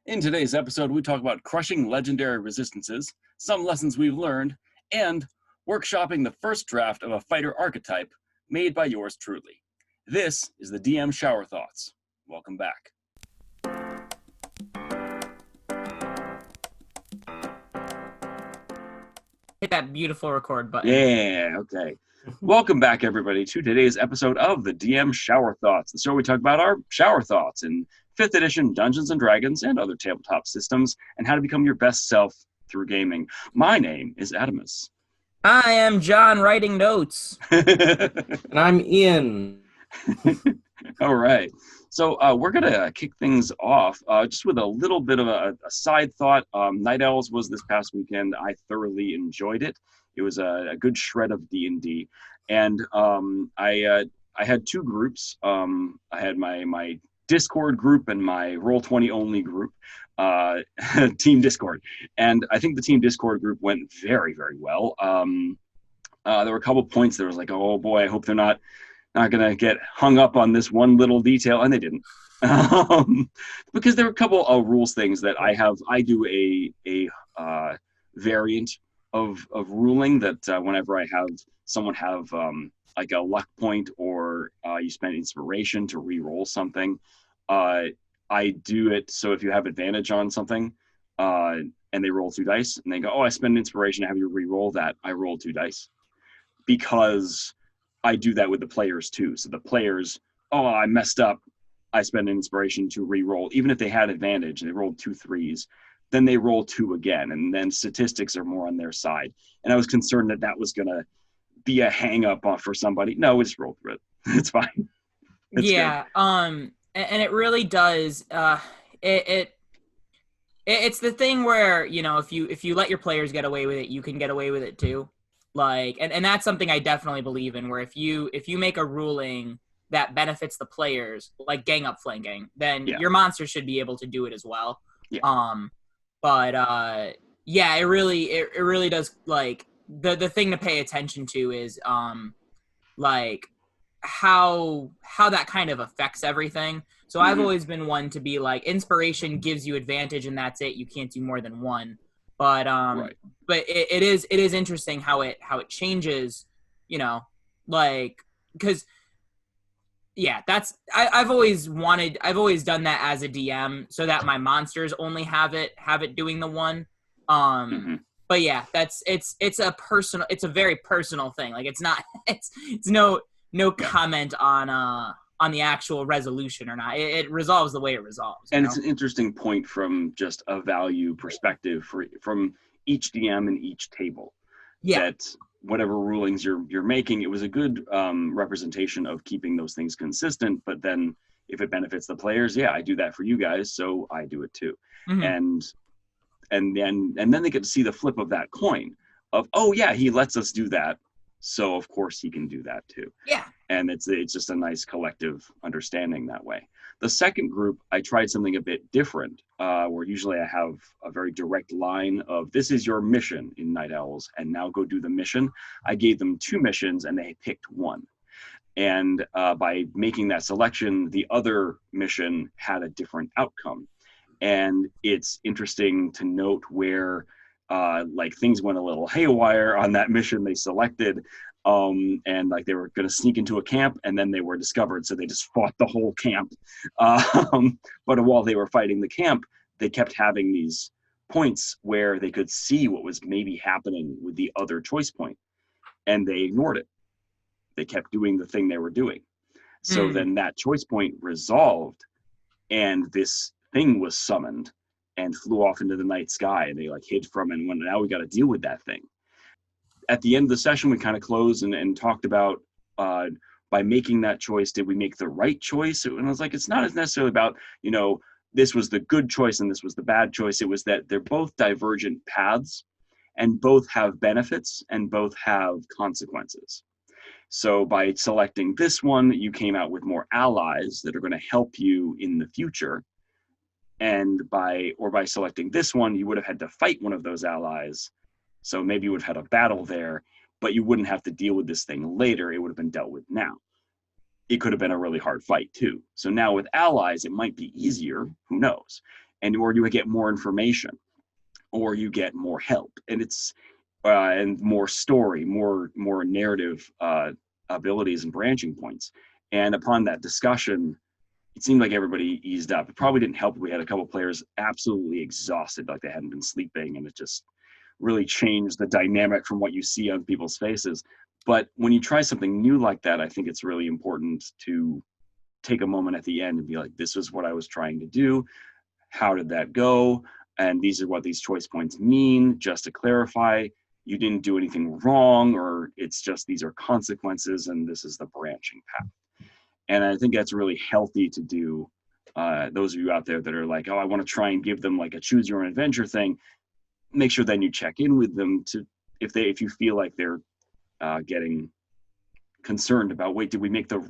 In today's episode, we talk about crushing legendary resistances, some lessons we've learned, and workshopping the first draft of a fighter archetype made by yours truly. This is the DM Shower Thoughts. Welcome back. Hit that beautiful record button. Yeah, okay. Welcome back, everybody, to today's episode of the DM Shower Thoughts, the show we talk about our shower thoughts in 5th edition Dungeons & Dragons and other tabletop systems, and how to become your best self through gaming. My name is Adamus. I am John writing notes. And I'm Ian. All right. So we're going to kick things off just with a little bit of a side thought. Night Owls was this past weekend. I thoroughly enjoyed it. It was a good shred of D&D. And I had two groups. I had my Discord group and my Roll20 only group, Team Discord. And I think the Team Discord group went very, very well. There were a couple points that was like, oh boy, I hope they're not going to get hung up on this one little detail, and they didn't. Because there were a couple of rules things that I do a variant of ruling that whenever I have someone have like a luck point or you spend inspiration to re-roll something, I do it so if you have advantage on something and they roll 2 dice and they go, oh, I spend inspiration to have you re-roll that, I roll 2 dice. Because I do that with the players too. So the players, oh, I messed up, I spend an inspiration to re-roll. Even if they had advantage and they rolled 2 3s, then they roll 2 again, and then statistics are more on their side. And I was concerned that was going to be a hang-up for somebody. No, we just roll through it. It's fine. It's yeah, good. And it really does. It's the thing where, you know, if you let your players get away with it, you can get away with it too. Like, and that's something I definitely believe in. Where if you make a ruling that benefits the players, like gang up flanking, then your monster should be able to do it as well. Yeah. Yeah, it really does. Like the thing to pay attention to is like how that kind of affects everything. So I've always been one to be like, inspiration gives you advantage and that's it. You can't do more than one. But right. But it is interesting how it changes, you know, like, because yeah, that's I've always done that as a DM so that my monsters only have it doing the one. But yeah, it's a very personal thing. Like it's not it's no comment on the actual resolution or not. It resolves the way it resolves. And it's an interesting point from just a value perspective from each DM and each table. Yeah. That whatever rulings you're making, it was a good representation of keeping those things consistent. But then if it benefits the players, yeah, I do that for you guys, so I do it too. And then they get to see the flip of that coin of, oh yeah, he lets us do that, so of course he can do that too. Yeah. And it's just a nice collective understanding that way. The second group, I tried something a bit different, where usually I have a very direct line of, this is your mission in Night Owls, and now go do the mission. I gave them 2 missions, and they picked 1. And by making that selection, the other mission had a different outcome. And it's interesting to note where like things went a little haywire on that mission they selected. And like they were going to sneak into a camp, and then they were discovered, so they just fought the whole camp. But while they were fighting the camp, they kept having these points where they could see what was maybe happening with the other choice point, and they ignored it. They kept doing the thing they were doing. So then that choice point resolved, and this thing was summoned and flew off into the night sky, and they like hid from it and went, now we got to deal with that thing. At the end of the session, we kind of closed and talked about, by making that choice, did we make the right choice? And I was like, it's not as necessarily about, you know, this was the good choice and this was the bad choice. It was that they're both divergent paths, and both have benefits and both have consequences. So by selecting this one, you came out with more allies that are going to help you in the future. And by selecting this one, you would have had to fight one of those allies. So maybe you would have had a battle there, but you wouldn't have to deal with this thing later. It would have been dealt with now. It could have been a really hard fight too. So now with allies, it might be easier. Who knows? or you get more information, or you get more help, and it's and more story, more narrative abilities and branching points. And upon that discussion, it seemed like everybody eased up. It probably didn't help. We had a couple players absolutely exhausted, like they hadn't been sleeping, and it just really changed the dynamic from what you see on people's faces. But when you try something new like that, I think it's really important to take a moment at the end and be like, this is what I was trying to do. How did that go? And these are what these choice points mean. Just to clarify, you didn't do anything wrong, or it's just these are consequences and this is the branching path. And I think that's really healthy to do. Those of you out there that are like, oh, I want to try and give them like a choose your own adventure thing, make sure then you check in with them to if you feel like they're getting concerned about, wait, did we make the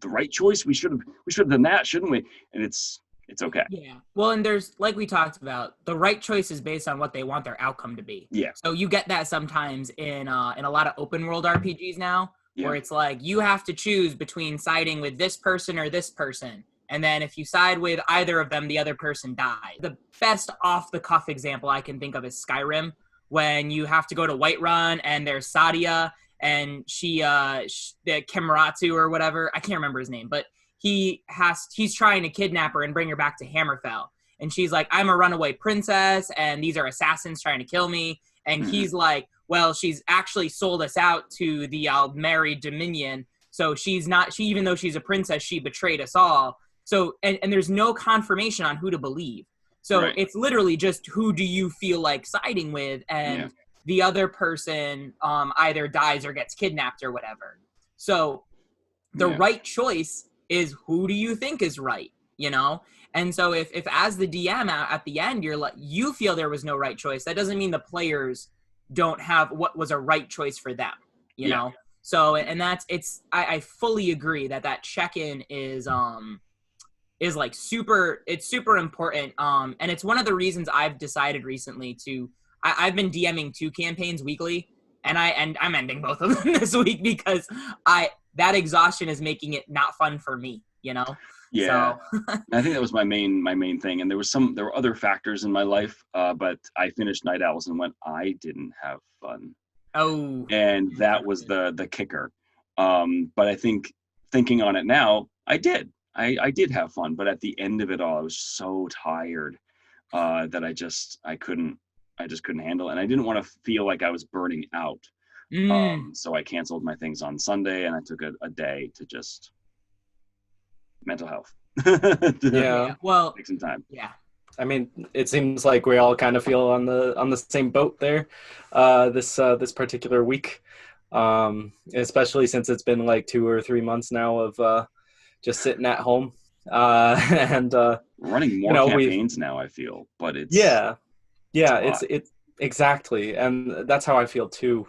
right choice? We should have done that, shouldn't we? And it's okay. Yeah. Well, and there's, like we talked about, the right choice is based on what they want their outcome to be. Yeah. So you get that sometimes in a lot of open world RPGs now, where it's like you have to choose between siding with this person or this person. And then if you side with either of them, the other person dies. The best off-the-cuff example I can think of is Skyrim, when you have to go to Whiterun and there's Sadia, and the Kemeratu or whatever, I can't remember his name, but he's trying to kidnap her and bring her back to Hammerfell. And she's like, I'm a runaway princess, and these are assassins trying to kill me. And he's like, well, she's actually sold us out to the Aldmeri Dominion, so even though she's a princess, she betrayed us all. So, and there's no confirmation on who to believe. So it's literally just, who do you feel like siding with? And the other person either dies or gets kidnapped or whatever. So the right choice is, who do you think is right? You know? And so if as the DM at the end, you feel there was no right choice, that doesn't mean the players don't have what was a right choice for them, you know? So, and I fully agree that check-in is like super important. And it's one of the reasons I've decided recently I've been DMing 2 campaigns weekly, and I'm ending both of them this week because that exhaustion is making it not fun for me, you know? Yeah. So. I think that was my main thing. And there were other factors in my life, but I finished Night Owls and went, I didn't have fun. Oh. And that was the kicker. But I think thinking on it now, I did have fun, but at the end of it all, I was so tired that I just couldn't handle it. And I didn't want to feel like I was burning out. So I canceled my things on Sunday, and I took a day to just mental health. Well, take some time. Yeah. I mean, it seems like we all kind of feel on the same boat there this particular week, especially since it's been like 2 or 3 months now of just sitting at home and running more campaigns now, I feel, but it's it's exactly, and that's how I feel too,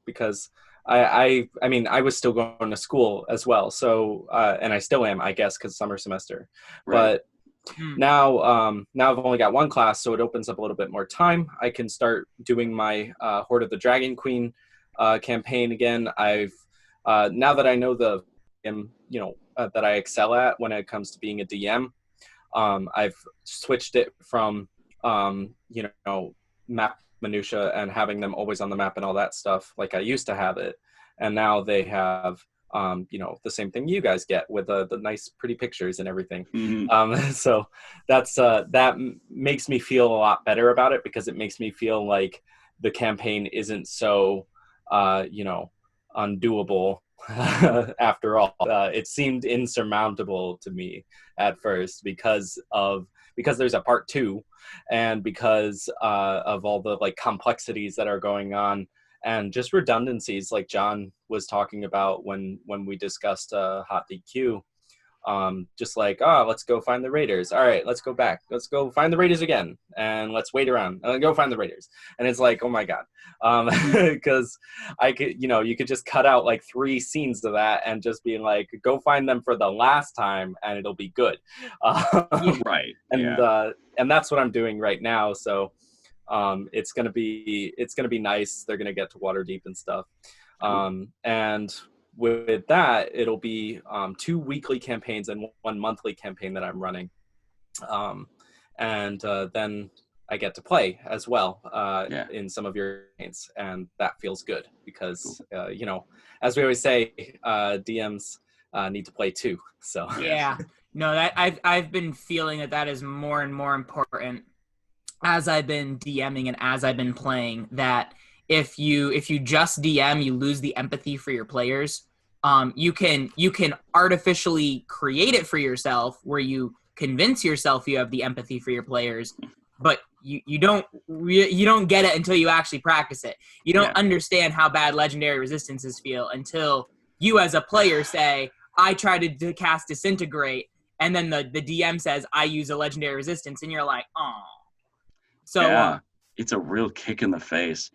because I mean, I was still going to school as well, so and I still am, I guess, because summer semester, but now I've only got 1 class, so it opens up a little bit more time. I can start doing my Horde of the Dragon Queen campaign again. I've now that I know that I excel at when it comes to being a DM, I've switched it from map minutia and having them always on the map and all that stuff like I used to have it, and now they have the same thing you guys get with the nice pretty pictures and everything. So that makes me feel a lot better about it, because it makes me feel like the campaign isn't so undoable after all. It seemed insurmountable to me at first because there's a part 2, and because of all the like complexities that are going on, and just redundancies like John was talking about when we discussed Hot DQ. Just like, let's go find the raiders. All right, let's go back. Let's go find the raiders again, and let's wait around and then go find the raiders. And it's like, oh my god, because I could, you could just cut out like 3 scenes of that and just be like, go find them for the last time, and it'll be good. Right. And that's what I'm doing right now. So it's gonna be nice. They're gonna get to Waterdeep and stuff, and with that, it'll be 2 weekly campaigns and 1 monthly campaign that I'm running. and then I get to play as well Yeah. in some of your games, and that feels good because you know, as we always say, DMs need to play too. So Yeah. No, that I've been feeling that is more and more important as I've been DMing and as I've been playing, that if you just DM, you lose the empathy for your players. You can artificially create it for yourself where you convince yourself you have the empathy for your players, but you don't get it until you actually practice it. You don't understand how bad legendary resistances feel until you as a player say, I tried to cast Disintegrate, and then the DM says, I use a legendary resistance, and you're like, oh. So it's a real kick in the face.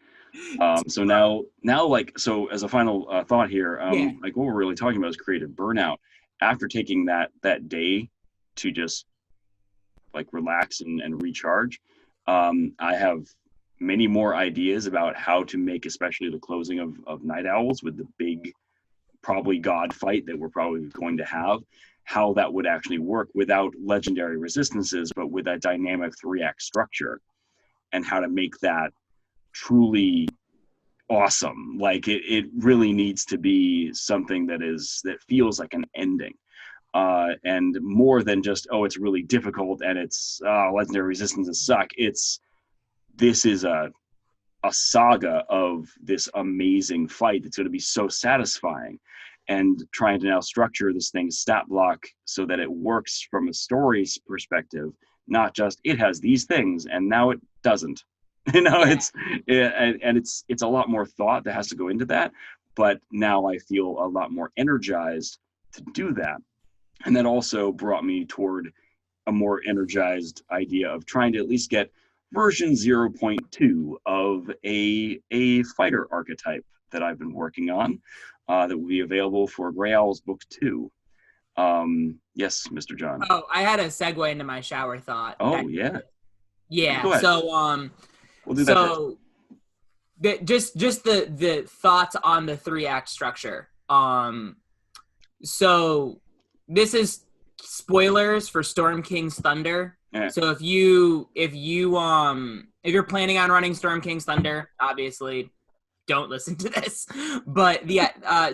So now, like, so as a final thought here, like what we're really talking about is creative burnout. After taking that day to just like relax and recharge, I have many more ideas about how to make, especially the closing of Night Owls with the big, probably God fight that we're probably going to have, how that would actually work without legendary resistances, but with a dynamic 3-act structure, and how to make that truly awesome. Like it really needs to be something that feels like an ending, and more than just, oh, it's really difficult and it's legendary resistances suck. This is a saga of this amazing fight that's going to be so satisfying, and trying to now structure this thing stat block so that it works from a story's perspective, not just it has these things and now it doesn't. It's a lot more thought that has to go into that, but now I feel a lot more energized to do that. And that also brought me toward a more energized idea of trying to at least get version 0.2 of a fighter archetype that I've been working on, that will be available for Grey Owls Book 2. Yes, Mr. John. Oh, I had a segue into my shower thought. Oh, yeah. Yeah, so we'll do that first. Just the thoughts on the 3-act structure. So this is spoilers for Storm King's Thunder. Yeah. So if you're planning on running Storm King's Thunder, obviously don't listen to this. But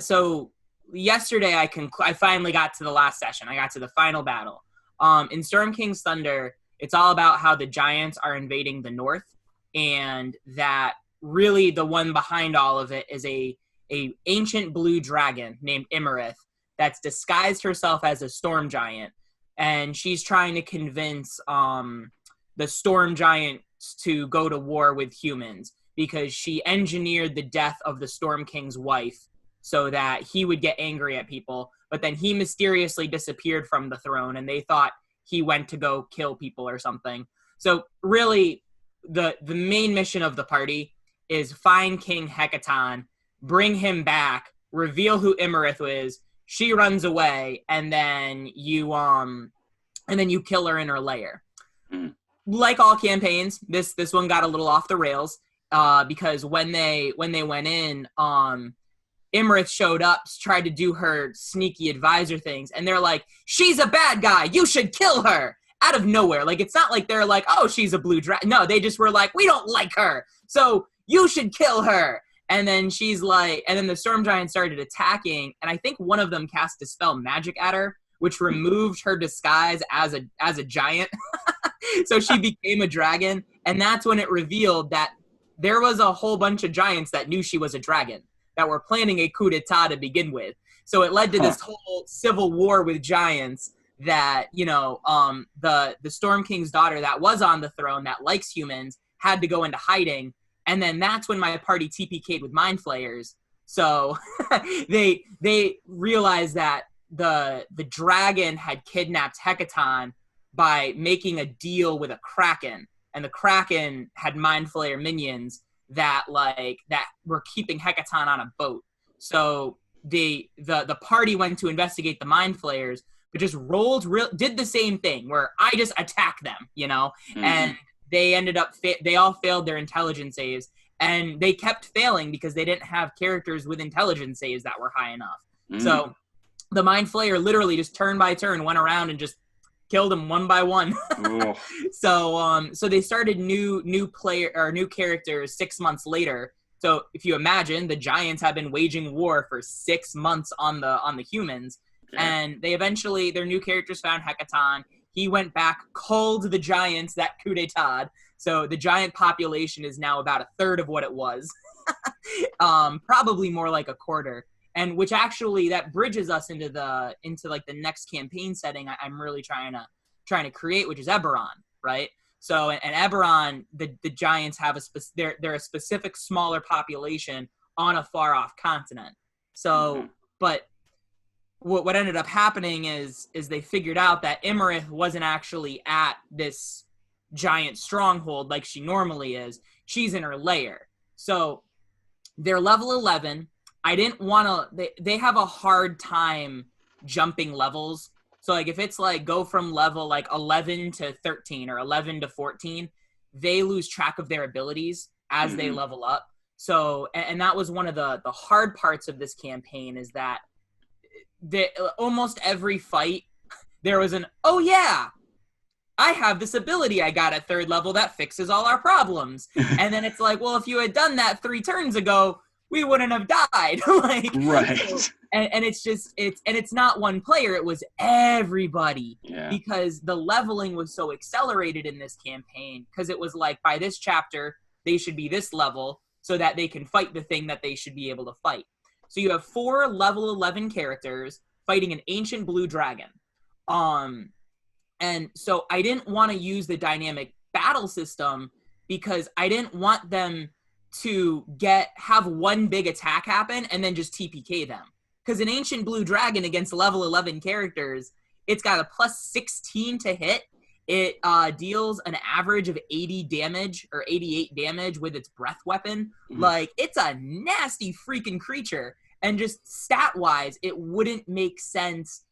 so yesterday I finally got to the last session. I got to the final battle. In Storm King's Thunder, it's all about how the giants are invading the north, and that really the one behind all of it is a ancient blue dragon named Imarith that's disguised herself as a storm giant, and she's trying to convince the storm giants to go to war with humans because she engineered the death of the Storm King's wife so that he would get angry at people, but then he mysteriously disappeared from the throne and they thought he went to go kill people or something. So really the main mission of the party is find King Hecaton, bring him back, reveal who Imarith is. She runs away, and then you kill her in her lair. Like all campaigns, this one got a little off the rails because when they went in, Imarith showed up, tried to do her sneaky advisor things, and they're like, she's a bad guy, you should kill her, out of nowhere. Like, it's not like they're like, oh, she's a blue dragon. No, they just were like, we don't like her, so you should kill her. And then she's like, and then the storm giant started attacking, and I think one of them cast Dispel Magic at her, which removed her disguise as a giant. So she became a dragon, and that's when it revealed that there was a whole bunch of giants that knew she was a dragon, that were planning a coup d'etat to begin with. So it led to this whole civil war with giants that, the Storm King's daughter that was on the throne that likes humans had to go into hiding. And then that's when my party TPK'd with Mind Flayers. So they realized that the dragon had kidnapped Hecaton by making a deal with a Kraken. And the Kraken had Mind Flayer minions that were keeping Hecaton on a boat. So the party went to investigate the Mind Flayers, but just did the same thing where I just attack them, and they ended up they all failed their intelligence saves, and they kept failing because they didn't have characters with intelligence saves that were high enough. So the Mind Flayer literally just turn by turn went around and just killed them one by one. Oh. So they started new characters 6 months later. So if you imagine, the Giants have been waging war for 6 months on the humans, and they eventually, their new characters found Hecaton. He went back, culled the Giants, that coup d'etat. So the giant population is now about a third of what it was. Probably more like a quarter. And which actually, that bridges us into like the next campaign setting I'm really trying to create, which is Eberron, right? So, and Eberron, the Giants have they're a specific smaller population on a far off continent. So, but what ended up happening is they figured out that Imarith wasn't actually at this giant stronghold like she normally is. She's in her lair. So they're level 11. I didn't want to, they have a hard time jumping levels. So like if it's like go from level like 11 to 13 or 11 to 14, they lose track of their abilities as they level up. So, and that was one of the hard parts of this campaign, is that almost every fight there was oh yeah, I have this ability I got at 3rd level that fixes all our problems. And then it's like, well, if you had done that 3 turns ago, we wouldn't have died. Like, right. So, and it's just, it's not one player, it was everybody. Yeah. Because the leveling was so accelerated in this campaign, because it was like, by this chapter, they should be this level so that they can fight the thing that they should be able to fight. So you have 4 level 11 characters fighting an ancient blue dragon. And so I didn't want to use the dynamic battle system because I didn't want them to have one big attack happen and then just TPK them. Because an ancient blue dragon against level 11 characters, it's got a +16 to hit. It deals an average of 80 damage or 88 damage with its breath weapon. Like, it's a nasty freaking creature. And just stat-wise, it wouldn't make sense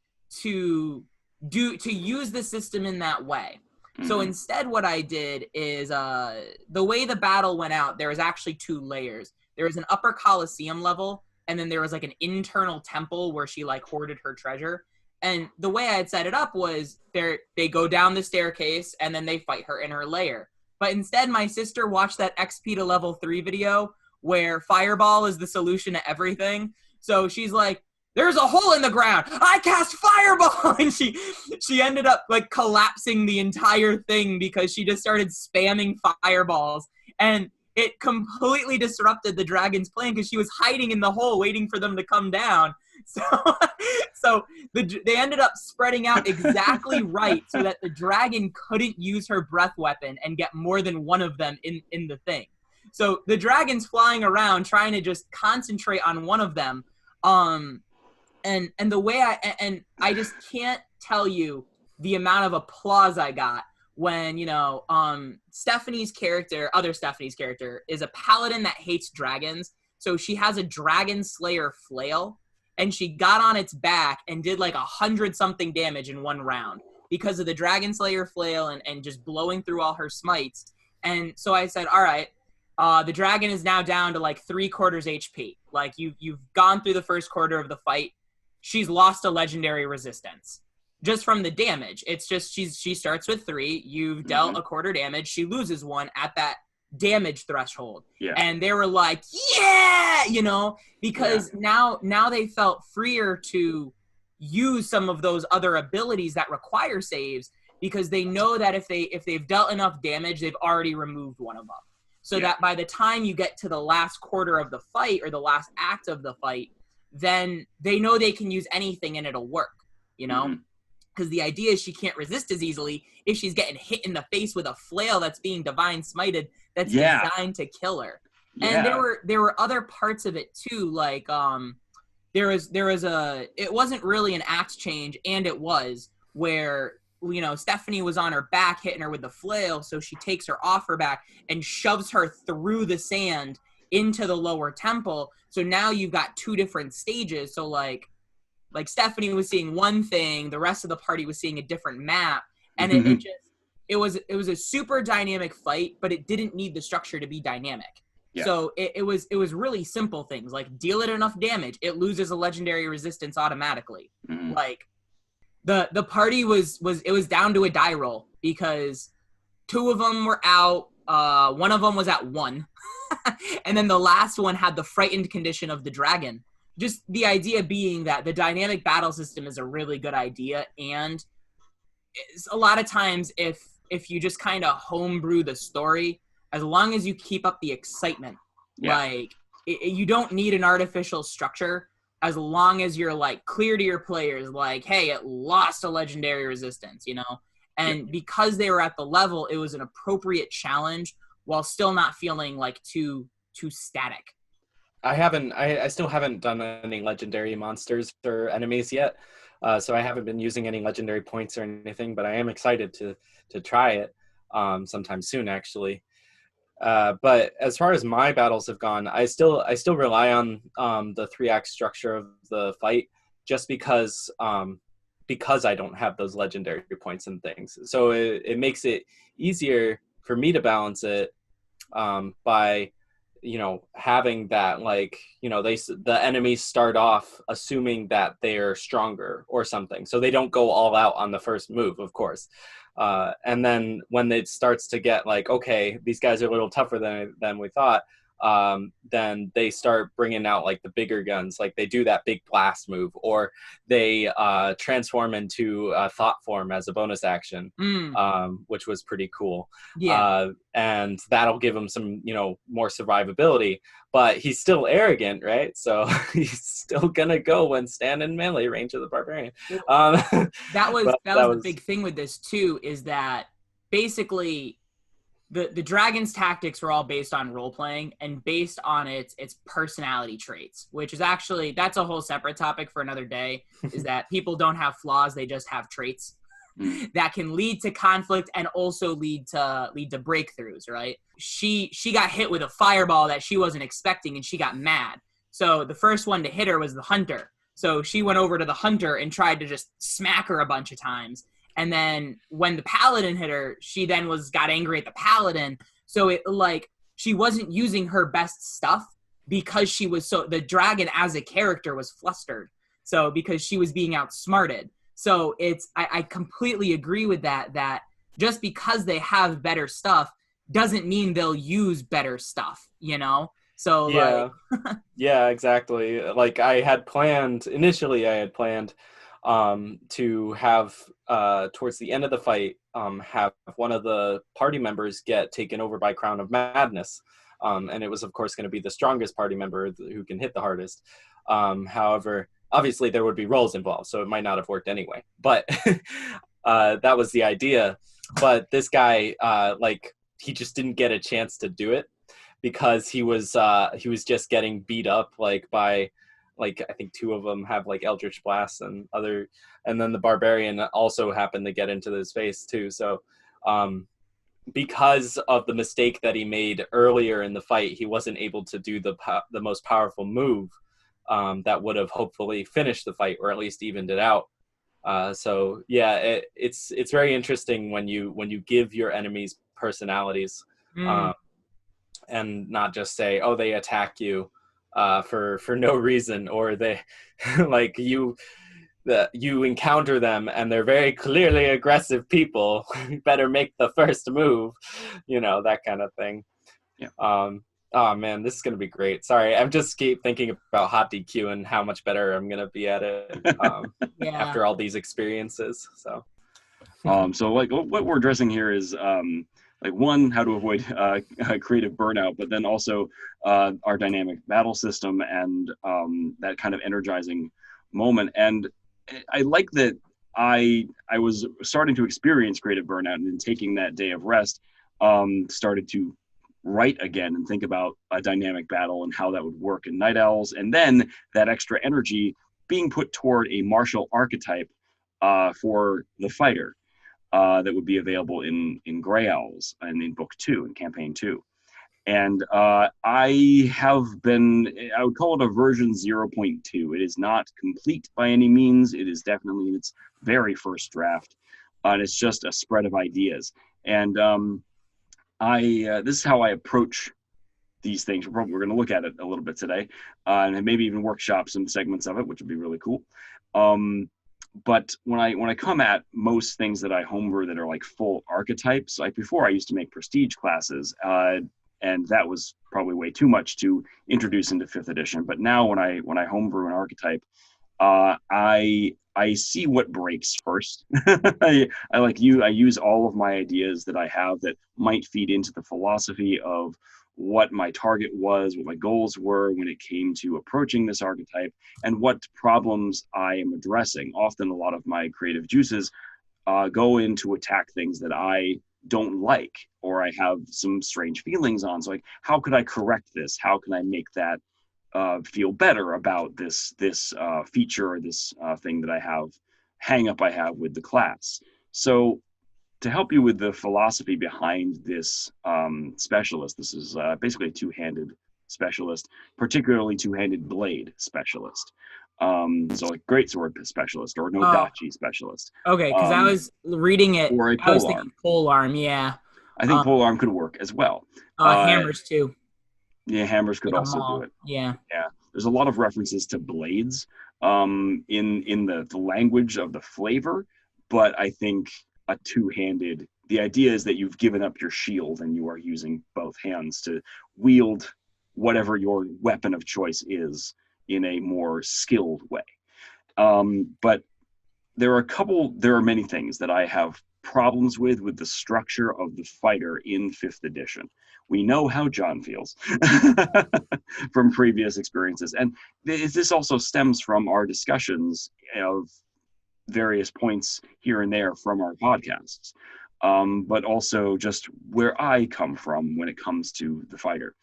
to use the system in that way. So instead what I did is, the way the battle went out, there was actually 2 layers. There was an upper Colosseum level, and then there was like an internal temple where she like hoarded her treasure. And the way I had set it up was they go down the staircase and then they fight her in her lair. But instead, my sister watched that XP to level 3 video where Fireball is the solution to everything. So she's like, there's a hole in the ground, I cast Fireball! And she ended up like collapsing the entire thing because she just started spamming fireballs. And it completely disrupted the dragon's plan because she was hiding in the hole waiting for them to come down. So they ended up spreading out exactly right so that the dragon couldn't use her breath weapon and get more than one of them in the thing. So the dragon's flying around trying to just concentrate on one of them. And the way I just can't tell you the amount of applause I got when, Stephanie's character is a paladin that hates dragons. So she has a dragon slayer flail, and she got on its back and did like 100-something damage in one round because of the dragon slayer flail and just blowing through all her smites. And so I said, all right, the dragon is now down to like 3/4 HP. Like you've gone through the first quarter of the fight. She's lost a legendary resistance just from the damage. It's just she starts with 3. You've dealt a quarter damage. She loses 1 at that damage threshold. Yeah. And they were like, yeah, because now they felt freer to use some of those other abilities that require saves because they know that if they've dealt enough damage, they've already removed one of them. So that by the time you get to the last quarter of the fight or the last act of the fight, then they know they can use anything and it'll work, Because the idea is she can't resist as easily if she's getting hit in the face with a flail that's being divine smited that's designed to kill her. And there were other parts of it too, like there was it wasn't really an axe change, and it was where Stephanie was on her back hitting her with the flail, so she takes her off her back and shoves her through the sand into the lower temple. So now you've got 2 different stages. So like Stephanie was seeing one thing, the rest of the party was seeing a different map, and it was a super dynamic fight, but it didn't need the structure to be dynamic. Yeah. So it was really simple things like deal it enough damage, it loses a legendary resistance automatically. Like the party was it was down to a die roll because two of them were out. One of them was at 1. And then the last one had the frightened condition of the dragon. Just the idea being that the dynamic battle system is a really good idea, and a lot of times if you just kind of homebrew the story, as long as you keep up the excitement, you don't need an artificial structure, as long as you're like clear to your players, like, hey, it lost a legendary resistance, and because they were at the level, it was an appropriate challenge while still not feeling like too static. I still haven't done any legendary monsters or enemies yet. So I haven't been using any legendary points or anything, but I am excited to try it sometime soon, actually. But as far as my battles have gone, I still rely on the 3-act structure of the fight, just because I don't have those legendary points and things. So it makes it easier for me to balance it by having that, like, the enemies start off assuming that they're stronger or something, so they don't go all out on the first move, of course. And then when it starts to get like, okay, these guys are a little tougher than we thought, then they start bringing out like the bigger guns, like they do that big blast move, or they transform into thought form as a bonus action, which was pretty cool. And that'll give him some more survivability, but he's still arrogant, right? So he's still gonna go when stand in melee range of the barbarian. That was the big thing with this too, is that basically the dragon's tactics were all based on role playing and based on its personality traits, which is actually, that's a whole separate topic for another day, is that people don't have flaws, they just have traits that can lead to conflict and also lead to breakthroughs, right? She got hit with a fireball that she wasn't expecting and she got mad. So the first one to hit her was the hunter. So she went over to the hunter and tried to just smack her a bunch of times. And then when the paladin hit her, she then got angry at the paladin. So it, like, she wasn't using her best stuff because the dragon as a character was flustered. So because she was being outsmarted. So I completely agree with that just because they have better stuff doesn't mean they'll use better stuff, So yeah, yeah, exactly. Like initially I had planned to have towards the end of the fight have one of the party members get taken over by Crown of Madness, and it was of course going to be the strongest party member who can hit the hardest. However, obviously there would be rolls involved, so it might not have worked anyway, but that was the idea. But this guy he just didn't get a chance to do it because he was just getting beat up by I think 2 of them have Eldritch Blasts and then the Barbarian also happened to get into his face too. So because of the mistake that he made earlier in the fight, he wasn't able to do the most powerful move that would have hopefully finished the fight or at least evened it out. So yeah, it's very interesting when you give your enemies personalities, and not just say, oh, they attack you for no reason, or they you encounter them and they're very clearly aggressive people. You better make the first move, that kind of thing. Oh man, this is gonna be great. Sorry, I'm just keep thinking about hot DQ and how much better I'm gonna be at it after all these experiences. So what we're addressing here is one, how to avoid creative burnout, but then also our dynamic battle system and that kind of energizing moment. And I like that I was starting to experience creative burnout, and then taking that day of rest, started to write again and think about a dynamic battle and how that would work in Night Owls, and then that extra energy being put toward a martial archetype for the fighter. That would be available in Grey Owls and in Book 2, in Campaign 2. And I would call it a version 0.2. It is not complete by any means. It is definitely in its very first draft. And it's just a spread of ideas. And this is how I approach these things. We're going to look at it a little bit today, and maybe even workshop some segments of it, which would be really cool. But when I come at most things that I homebrew that are like full archetypes, like before I used to make prestige classes, and that was probably way too much to introduce into fifth edition. But now when I homebrew an archetype, I see what breaks first. I use all of my ideas that I have that might feed into the philosophy of what my target was, what my goals were when it came to approaching this archetype, and what problems I am addressing. Often a lot of my creative juices go in to attack things that I don't like or I have some strange feelings on. So like, how could I correct this? How can I make that feel better about this feature or this thing that I have, hang up I have with the class? So to help you with the philosophy behind this specialist, this is basically a two-handed specialist, particularly two-handed blade specialist. So like great sword specialist or nodachi specialist. Okay, because I was reading it. Or a I was polearm. thinking polearm, yeah. I think polearm could work as well. Hammers too. Yeah, hammers could Like a also maul. do it. Yeah. Yeah, there's a lot of references to blades in the language of the flavor, but I think a two-handed, the idea is that you've given up your shield and you are using both hands to wield whatever your weapon of choice is in a more skilled way. But there are many things that I have problems with the structure of the fighter in 5th edition. We know how John feels from previous experiences. And this also stems from our discussions of various points here and there from our podcasts, but also just where I come from when it comes to the fighter.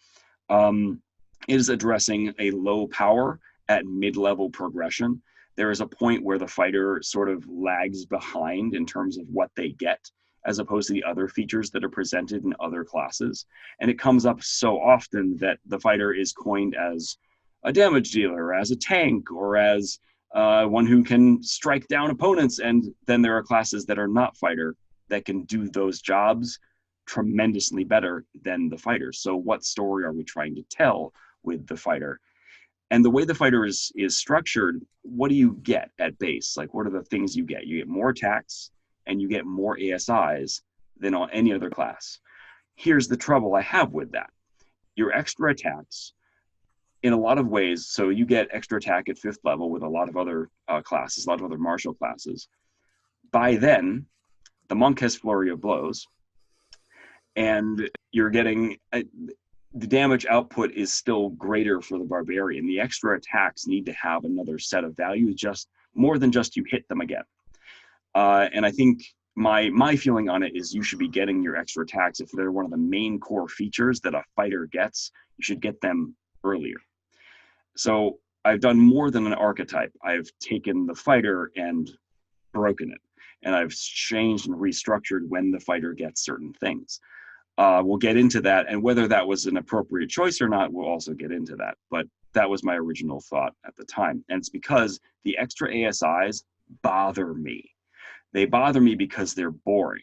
It is addressing a low power at mid-level progression. There is a point where the fighter sort of lags behind in terms of what they get, as opposed to the other features that are presented in other classes. And it comes up so often that the fighter is coined as a damage dealer, as a tank, or as one who can strike down opponents. And then there are classes that are not fighter that can do those jobs tremendously better than the fighter. So what story are we trying to tell with the fighter? And the way the fighter is structured, what do you get at base? Like, what are the things you get? You get more attacks and you get more ASIs than on any other class. Here's the trouble I have with that. Your extra attacks, in a lot of ways, so you get extra attack at 5th level with a lot of other classes, a lot of other martial classes. By then, the monk has flurry of blows, and you're getting the damage output is still greater for the barbarian. The extra attacks need to have another set of values, just more than just you hit them again. And I think my feeling on it is you should be getting your extra attacks. If they're one of the main core features that a fighter gets, you should get them earlier. So I've done more than an archetype. I've taken the fighter and broken it, and I've changed and restructured when the fighter gets certain things. We'll get into that, and whether that was an appropriate choice or not, we'll also get into that. But that was my original thought at the time. And it's because the extra ASIs bother me. They bother me because they're boring.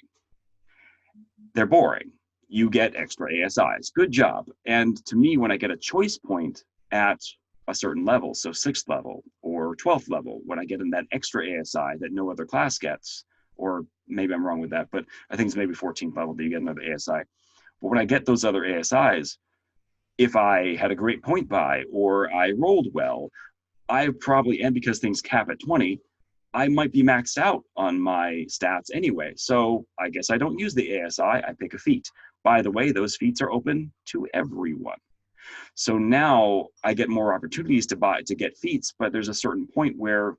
They're boring. You get extra ASIs. Good job. And to me, when I get a choice point at a certain level, so 6th level or 12th level, when I get in that extra ASI that no other class gets, or maybe I'm wrong with that, but I think it's maybe 14th level that you get another ASI. But when I get those other ASIs, if I had a great point buy or I rolled well, I probably, and because things cap at 20, I might be maxed out on my stats anyway. So I guess I don't use the ASI, I pick a feat. By the way, those feats are open to everyone. So now I get more opportunities to get feats, but there's a certain point where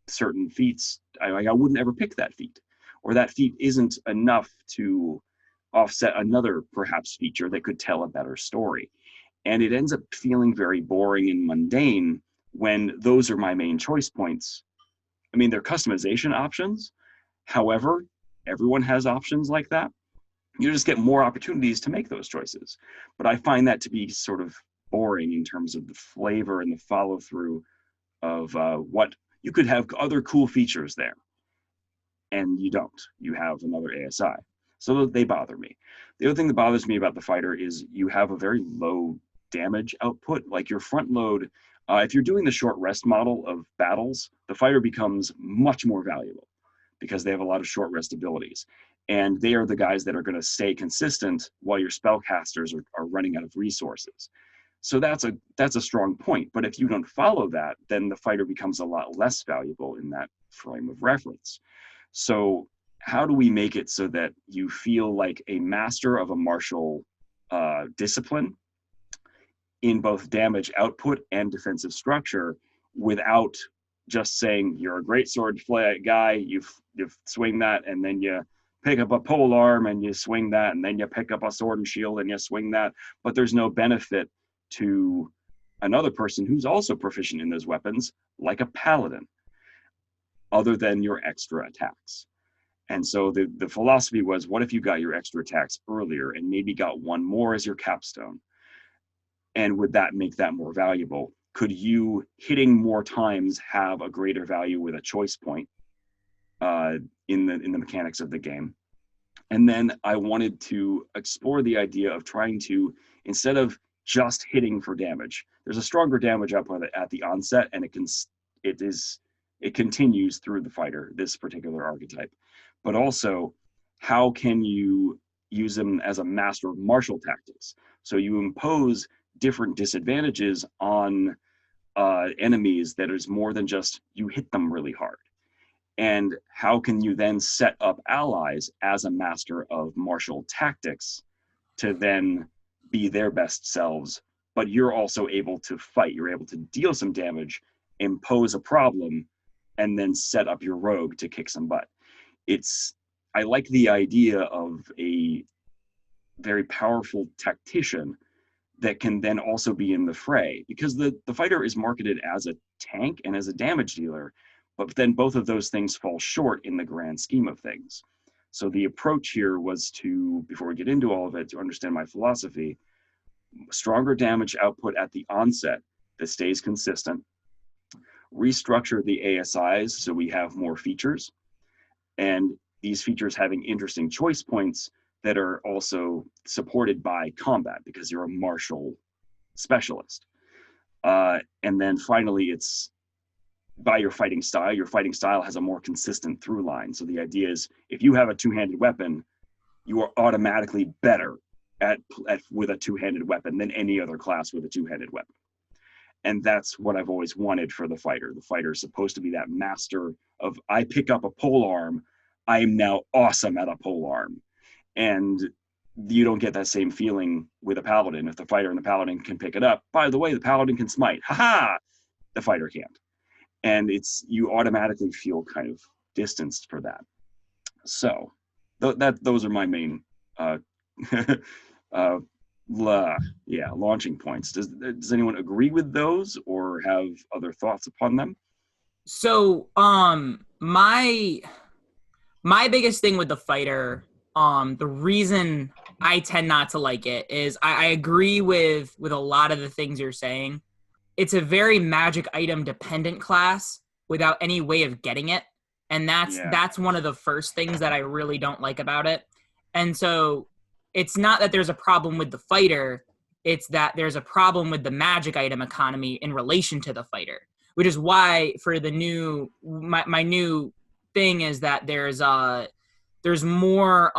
certain feats, I wouldn't ever pick that feat, or that feat isn't enough to offset another perhaps feature that could tell a better story. And it ends up feeling very boring and mundane when those are my main choice points. I mean, they're customization options. However, everyone has options like that. You just get more opportunities to make those choices. But I find that to be sort of boring in terms of the flavor and the follow through of what you could have other cool features there. And you don't. You have another ASI. So they bother me. The other thing that bothers me about the fighter is you have a very low damage output. Like your front load, if you're doing the short rest model of battles, the fighter becomes much more valuable because they have a lot of short rest abilities. And they are the guys that are going to stay consistent while your spellcasters are running out of resources. So that's a strong point. But if you don't follow that, then the fighter becomes a lot less valuable in that frame of reference. So how do we make it so that you feel like a master of a martial discipline in both damage output and defensive structure without just saying you're a great sword guy, you swing that, and then you pick up a pole arm and you swing that, and then you pick up a sword and shield and you swing that, but there's no benefit to another person who's also proficient in those weapons, like a paladin, other than your extra attacks. And so the philosophy was, what if you got your extra attacks earlier and maybe got one more as your capstone? And would that make that more valuable? Could you, hitting more times, have a greater value with a choice point in the mechanics of the game? And then I wanted to explore the idea of trying to, instead of just hitting for damage, there's a stronger damage output at the onset, and it continues through the fighter, this particular archetype. But also, how can you use them as a master of martial tactics? So you impose different disadvantages on enemies that is more than just you hit them really hard. And how can you then set up allies as a master of martial tactics to then be their best selves, but you're also able to fight, you're able to deal some damage, impose a problem, and then set up your rogue to kick some butt. I like the idea of a very powerful tactician that can then also be in the fray, because the fighter is marketed as a tank and as a damage dealer, but then both of those things fall short in the grand scheme of things. So the approach here was to, before we get into all of it, to understand my philosophy, stronger damage output at the onset that stays consistent, restructure the ASIs so we have more features, and these features having interesting choice points that are also supported by combat because you're a martial specialist. And then finally, it's by your fighting style. Your fighting style has a more consistent through line. So the idea is, if you have a two-handed weapon, you are automatically better with a two-handed weapon than any other class with a two-handed weapon. And that's what I've always wanted for the fighter. The fighter is supposed to be that master of, I pick up a polearm, I am now awesome at a polearm. And you don't get that same feeling with a paladin. If the fighter and the paladin can pick it up, by the way, the paladin can smite. Ha-ha! The fighter can't. And you automatically feel kind of distanced for that. So those are my main launching points. Does anyone agree with those or have other thoughts upon them? So my biggest thing with the fighter, the reason I tend not to like it is I agree with a lot of the things you're saying. It's a very magic item dependent class without any way of getting it. And that's one of the first things that I really don't like about it. And so it's not that there's a problem with the fighter, it's that there's a problem with the magic item economy in relation to the fighter, which is why for the my new thing is that there's more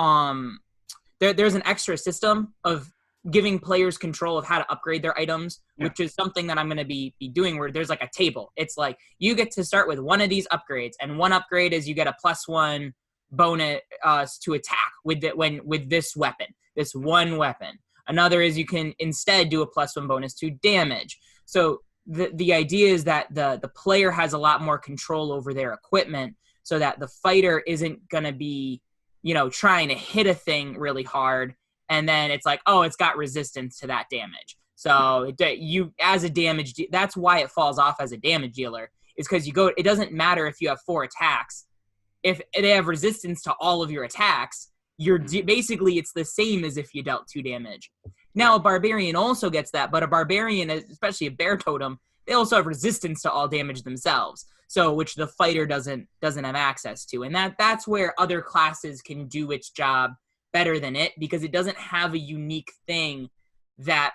there's an extra system of giving players control of how to upgrade their items, which is something that I'm going to be doing, where there's like a table. It's like you get to start with one of these upgrades, and one upgrade is you get a +1 bonus to attack with this weapon, this one weapon. Another is you can instead do a +1 bonus to damage. So the idea is that the player has a lot more control over their equipment, so that the fighter isn't going to be, trying to hit a thing really hard, and then it's like, oh, it's got resistance to that damage. So you, as a damage, that's why it falls off as a damage dealer, is because it doesn't matter if you have 4 attacks. If they have resistance to all of your attacks, basically it's the same as if you dealt 2 damage. Now a barbarian also gets that, but a barbarian, especially a bear totem, they also have resistance to all damage themselves. So which the fighter doesn't have access to. And that's where other classes can do its job better than it, because it doesn't have a unique thing that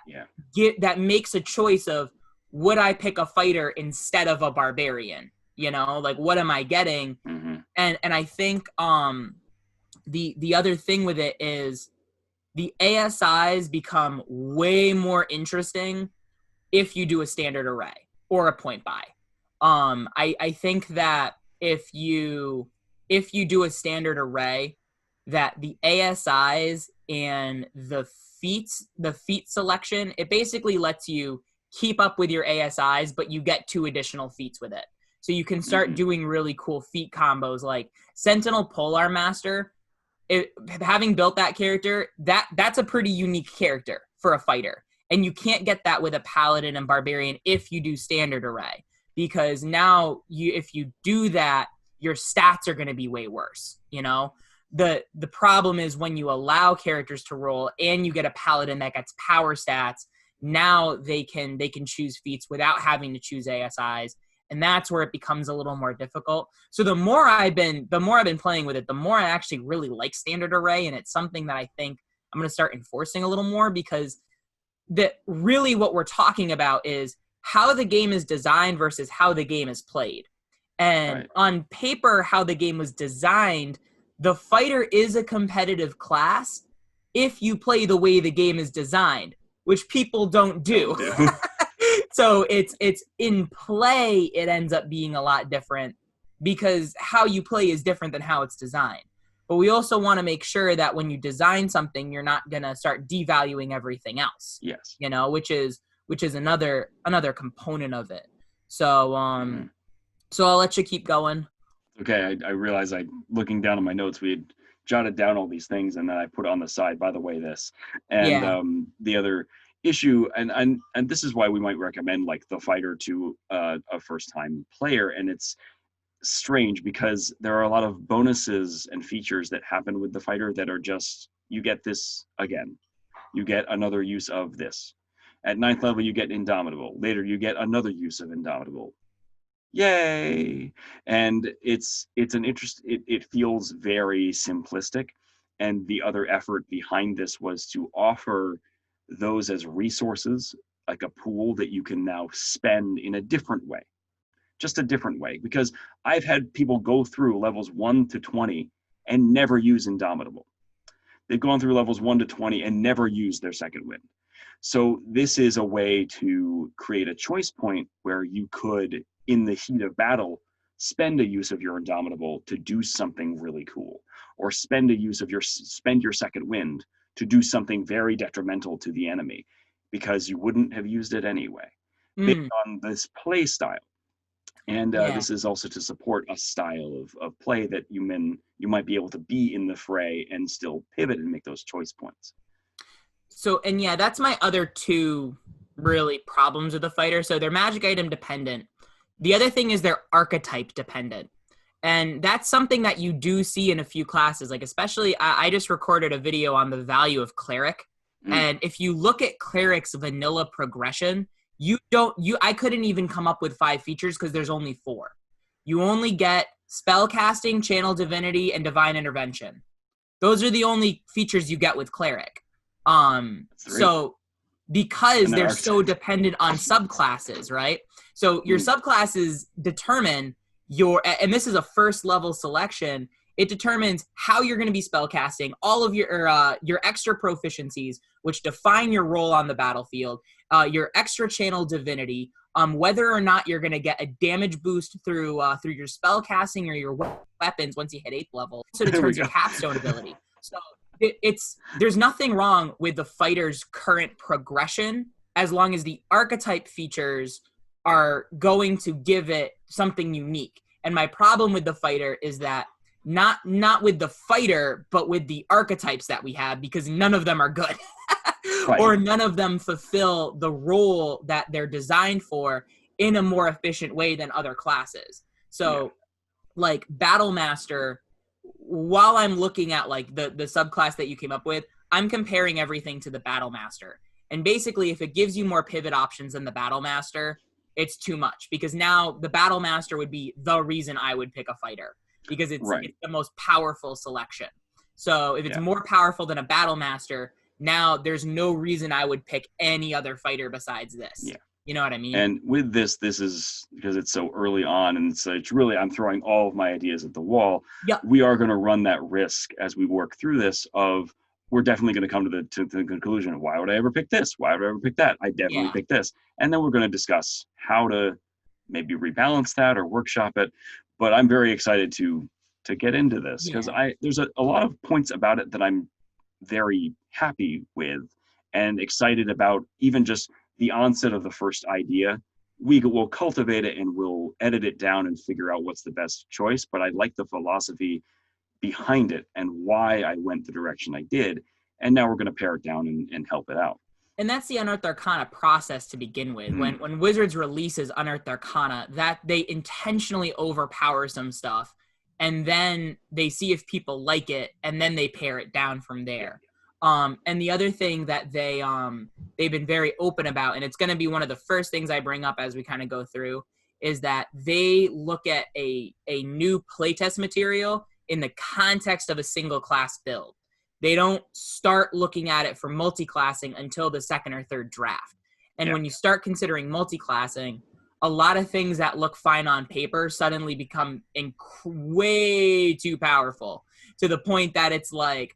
that makes a choice of, would I pick a fighter instead of a barbarian? You know, like, what am I getting? Mm-hmm. And I think the other thing with it is the ASIs become way more interesting if you do a standard array or a point buy. I think that if you do a standard array, that the ASIs and the feat selection, it basically lets you keep up with your ASIs, but you get 2 additional feats with it. So you can start doing really cool feat combos, like Sentinel Polar Master. Having built that character, that's a pretty unique character for a fighter. And you can't get that with a Paladin and Barbarian if you do standard array. Because now if you do that, your stats are going to be way worse, you know? The problem is when you allow characters to roll and you get a Paladin that gets power stats, now they can choose feats without having to choose ASIs, and that's where it becomes a little more difficult. So the more I've been playing with it, the more I actually really like standard array, and it's something that I think I'm going to start enforcing a little more, because that really what we're talking about is how the game is designed versus how the game is played. And on paper, how the game was designed, the fighter is a competitive class if you play the way the game is designed, which people don't do. So it's in play, it ends up being a lot different because how you play is different than how it's designed. But we also want to make sure that when you design something, you're not going to start devaluing everything else. Yes. You know, which is another component of it. So so I'll let you keep going. Okay, I realize looking down at my notes, we had jotted down all these things, and then I put on the side, by the way, this. And the other issue, and this is why we might recommend like the fighter to a first-time player, and it's strange because there are a lot of bonuses and features that happen with the fighter that are just, you get this again. You get another use of this. At 9th level, you get Indomitable. Later, you get another use of Indomitable. Yay! And it's an interest. It feels very simplistic, and the other effort behind this was to offer those as resources, like a pool that you can now spend in a different way, just a different way. Because I've had people go through levels 1 to 20 and never use Indomitable. They've gone through levels 1 to 20 and never used their second wind. So this is a way to create a choice point where you could, in the heat of battle, spend a use of your Indomitable to do something really cool, or spend your second wind to do something very detrimental to the enemy, because you wouldn't have used it anyway, based on this play style. And this is also to support a style of play that you might be able to be in the fray and still pivot and make those choice points. So, and yeah, that's my other 2 really problems with the fighter. So they're magic item dependent. The other thing is they're archetype dependent. And that's something that you do see in a few classes. Like, especially, I just recorded a video on the value of Cleric. And if you look at Cleric's vanilla progression, I couldn't even come up with 5 features because there's only 4. You only get spellcasting, channel divinity, and divine intervention. Those are the only features you get with Cleric. So because they're so dependent on subclasses, right? So your subclasses determine and this is a first level selection, it determines how you're going to be spellcasting, all of your extra proficiencies, which define your role on the battlefield, your extra channel divinity, whether or not you're going to get a damage boost through your spellcasting or your weapons once you hit 8th level. So it determines your capstone ability. So there's nothing wrong with the fighter's current progression as long as the archetype features are going to give it something unique. And my problem with the fighter is that not with the fighter, but with the archetypes that we have, because none of them are good. Or none of them fulfill the role that they're designed for in a more efficient way than other classes. So like Battle Master, while I'm looking at like the subclass that you came up with, I'm comparing everything to the Battle Master. And basically, if it gives you more pivot options than the Battle Master, it's too much, because now the Battle Master would be the reason I would pick a fighter, because it's the most powerful selection. So if it's more powerful than a Battle Master, now there's no reason I would pick any other fighter besides this. Yeah. You know what I mean? And with this is because it's so early on, and it's really, I'm throwing all of my ideas at the wall. Yeah. We are going to run that risk as we work through this of, we're definitely going to come to the conclusion of, why would I ever pick this? Why would I ever pick that? I definitely pick this. And then we're going to discuss how to maybe rebalance that or workshop it. But I'm very excited to get into this, because there's a lot of points about it that I'm very happy with and excited about. Even just the onset of the first idea, we will cultivate it and we'll edit it down and figure out what's the best choice. But I like the philosophy behind it and why I went the direction I did. And now we're going to pare it down and help it out. And that's the Unearthed Arcana process to begin with. When Wizards releases Unearthed Arcana, that they intentionally overpower some stuff, and then they see if people like it, and then they pare it down from there. And the other thing that they've been very open about, and it's going to be one of the first things I bring up as we kind of go through, is that they look at a new playtest material in the context of a single class build. They don't start looking at it for multi-classing until the second or third draft. And when you start considering multi-classing, a lot of things that look fine on paper suddenly become way too powerful, to the point that it's like,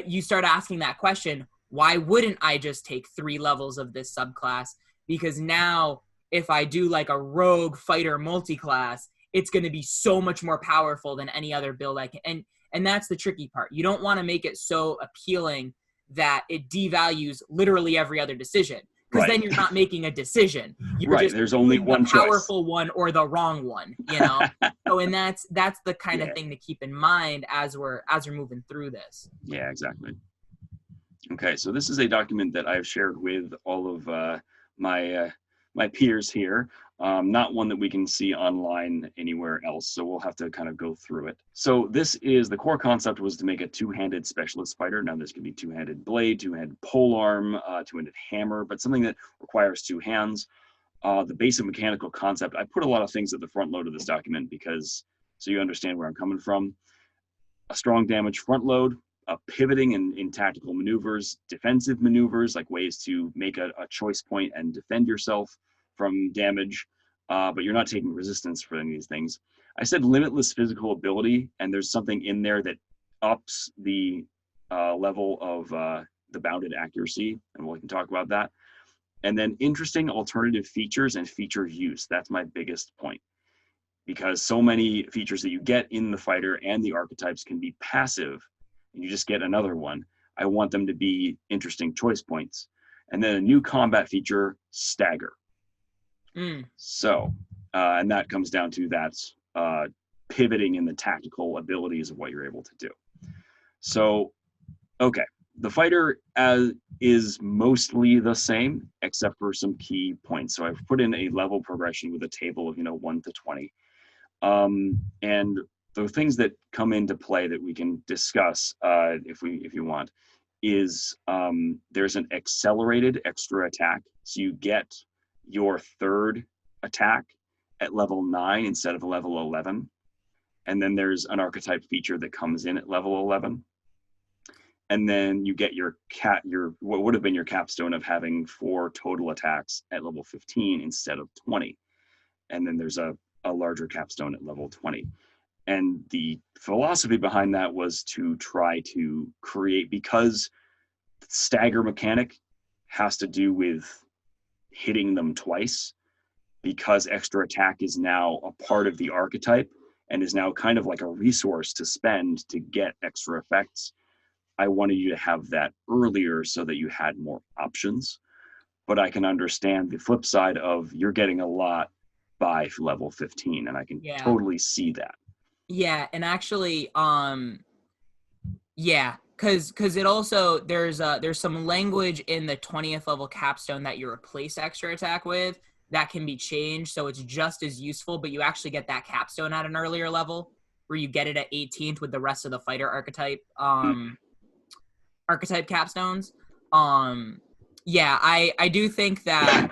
you start asking that question, why wouldn't I just take 3 levels of this subclass? Because now if I do like a rogue fighter multi-class, it's going to be so much more powerful than any other build I can. And that's the tricky part. You don't want to make it so appealing that it devalues literally every other decision, because then you're not making a decision. You're just there's only one the powerful one or the wrong one, you know? So, and that's the kind of thing to keep in mind as we're moving through this. Yeah, exactly. Okay, so this is a document that I've shared with all of my peers here. Not one that we can see online anywhere else, so we'll have to kind of go through it. So this is, the core concept was to make a two-handed specialist fighter. Now this could be two-handed blade, two-handed polearm, two-handed hammer, but something that requires 2 hands. The basic mechanical concept, I put a lot of things at the front load of this document because, so you understand where I'm coming from. A strong damage front load, a pivoting in tactical maneuvers, defensive maneuvers, like ways to make a choice point and defend yourself from damage, but you're not taking resistance for any of these things. I said limitless physical ability, and there's something in there that ups the level of the bounded accuracy, and we can talk about that. And then interesting alternative features and feature use. That's my biggest point, because so many features that you get in the fighter and the archetypes can be passive, and you just get another one. I want them to be interesting choice points. And then a new combat feature, stagger. So, and that comes down to that pivoting in the tactical abilities of what you're able to do. So, okay, the fighter is mostly the same, except for some key points. So I've put in a level progression with a table of 1 to 20. And the things that come into play that we can discuss, if you want, is there's an accelerated extra attack. So you get your 3rd attack at level 9 instead of level 11. And then there's an archetype feature that comes in at level 11. And then you get your what would have been your capstone of having 4 total attacks at level 15 instead of 20. And then there's a larger capstone at level 20. And the philosophy behind that was to try to create, because stagger mechanic has to do with hitting them twice, because extra attack is now a part of the archetype and is now kind of like a resource to spend to get extra effects. I wanted you to have that earlier so that you had more options, but I can understand the flip side of you're getting a lot by level 15, and I can totally see that. Yeah, and actually, because it also, there's some language in the 20th level capstone that you replace extra attack with that can be changed, so it's just as useful, but you actually get that capstone at an earlier level, where you get it at 18th with the rest of the fighter archetype archetype capstones. I do think that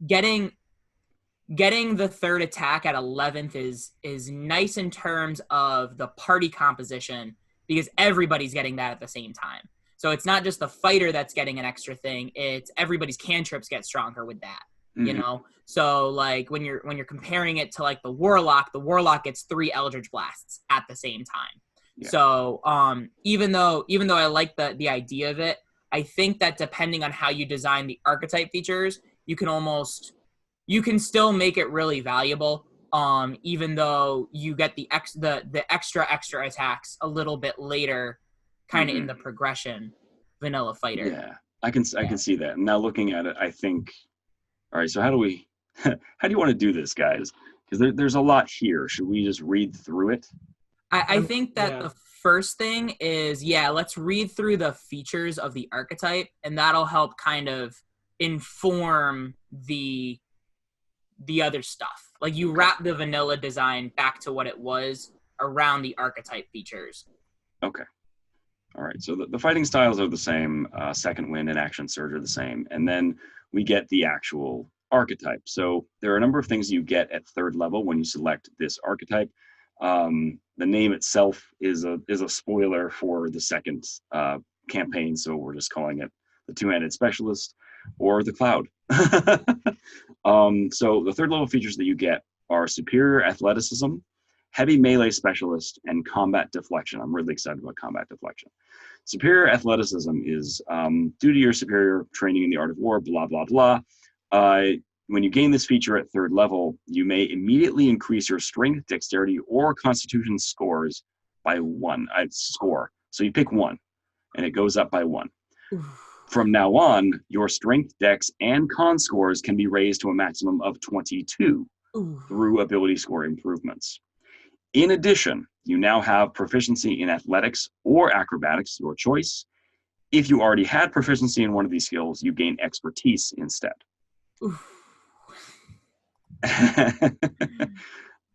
getting the 3rd attack at 11th is nice in terms of the party composition, because everybody's getting that at the same time. So it's not just the fighter that's getting an extra thing, it's everybody's cantrips get stronger with that. You know, so like when you're comparing it to like the warlock gets 3 Eldritch Blasts at the same time. Yeah. So even though I like the idea of it, I think that depending on how you design the archetype features, you can still make it really valuable. Even though you get the extra attacks a little bit later, kind of in the progression, vanilla fighter. Yeah, I can see that. Now looking at it, I think. All right, so how do you want to do this, guys? Because there's a lot here. Should we just read through it? I think that the first thing is, let's read through the features of the archetype, and that'll help kind of inform the other stuff. Like you wrap the vanilla design back to what it was around the archetype features. Okay. All right, so the fighting styles are the same. Second Wind and Action Surge are the same. And then we get the actual archetype. So there are a number of things you get at 3rd level when you select this archetype. The name itself is a spoiler for the second campaign, so we're just calling it the Two-Handed Specialist or the Cloud. So the 3rd level features that you get are Superior Athleticism, Heavy Melee Specialist, and Combat Deflection. I'm really excited about Combat Deflection. Superior Athleticism is due to your superior training in the art of war, blah, blah, blah. When you gain this feature at 3rd level, you may immediately increase your strength, dexterity, or constitution scores by 1. So you pick 1, and it goes up by 1. From now on, your strength, dex, and con scores can be raised to a maximum of 22 through ability score improvements. In addition, you now have proficiency in athletics or acrobatics, your choice. If you already had proficiency in one of these skills, you gain expertise instead.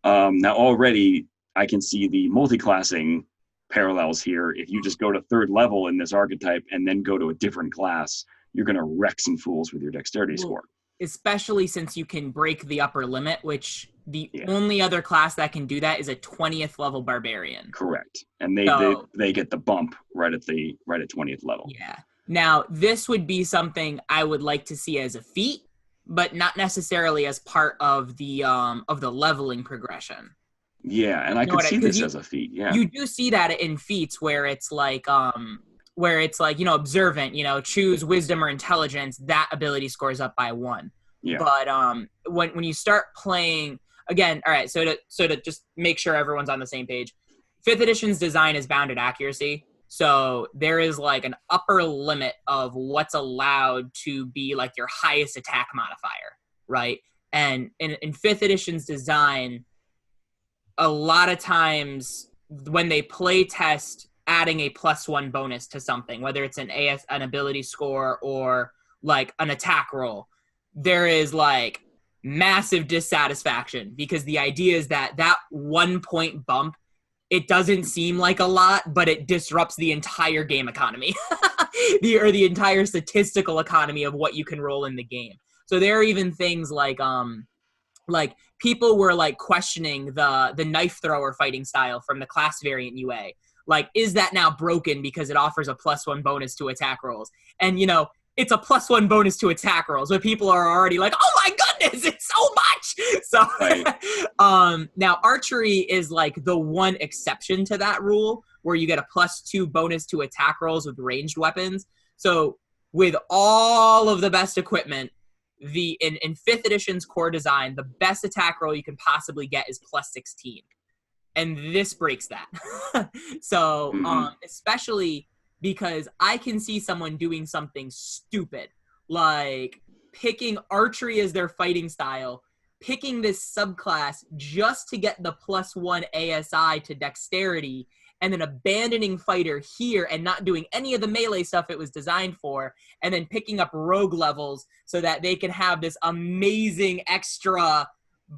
Now already I can see the multi-classing parallels here. If you just go to 3rd level in this archetype and then go to a different class, you're going to wreck some fools with your dexterity score. Especially since you can break the upper limit, which the only other class that can do that is a 20th level Barbarian. Correct. And they get the bump right at 20th level. Yeah. Now, this would be something I would like to see as a feat, but not necessarily as part of the leveling progression. Yeah, and I could see this as a feat. Yeah, you do see that in feats where it's like observant. Choose wisdom or intelligence. That ability scores up by 1. Yeah. But when you start playing again, all right. So to just make sure everyone's on the same page, 5th edition's design is bounded accuracy. So there is like an upper limit of what's allowed to be like your highest attack modifier, right? And in 5th edition's design, a lot of times when they play test adding a +1 bonus to something, whether it's an ability score or like an attack roll, there is like massive dissatisfaction because the idea is that 1 point bump, it doesn't seem like a lot, but it disrupts the entire game economy, the entire statistical economy of what you can roll in the game. So there are even things like people were like questioning the knife thrower fighting style from the class variant UA. Like, is that now broken because it offers a +1 bonus to attack rolls? And it's a +1 bonus to attack rolls, but people are already like, oh my goodness, it's so much. So right. Now archery is like the one exception to that rule where you get a +2 bonus to attack rolls with ranged weapons. So with all of the best equipment, in 5th edition's core design, the best attack roll you can possibly get is +16. And this breaks that. So especially because I can see someone doing something stupid, like picking archery as their fighting style, picking this subclass just to get the +1 ASI to dexterity, and then abandoning fighter here and not doing any of the melee stuff it was designed for, and then picking up rogue levels so that they can have this amazing extra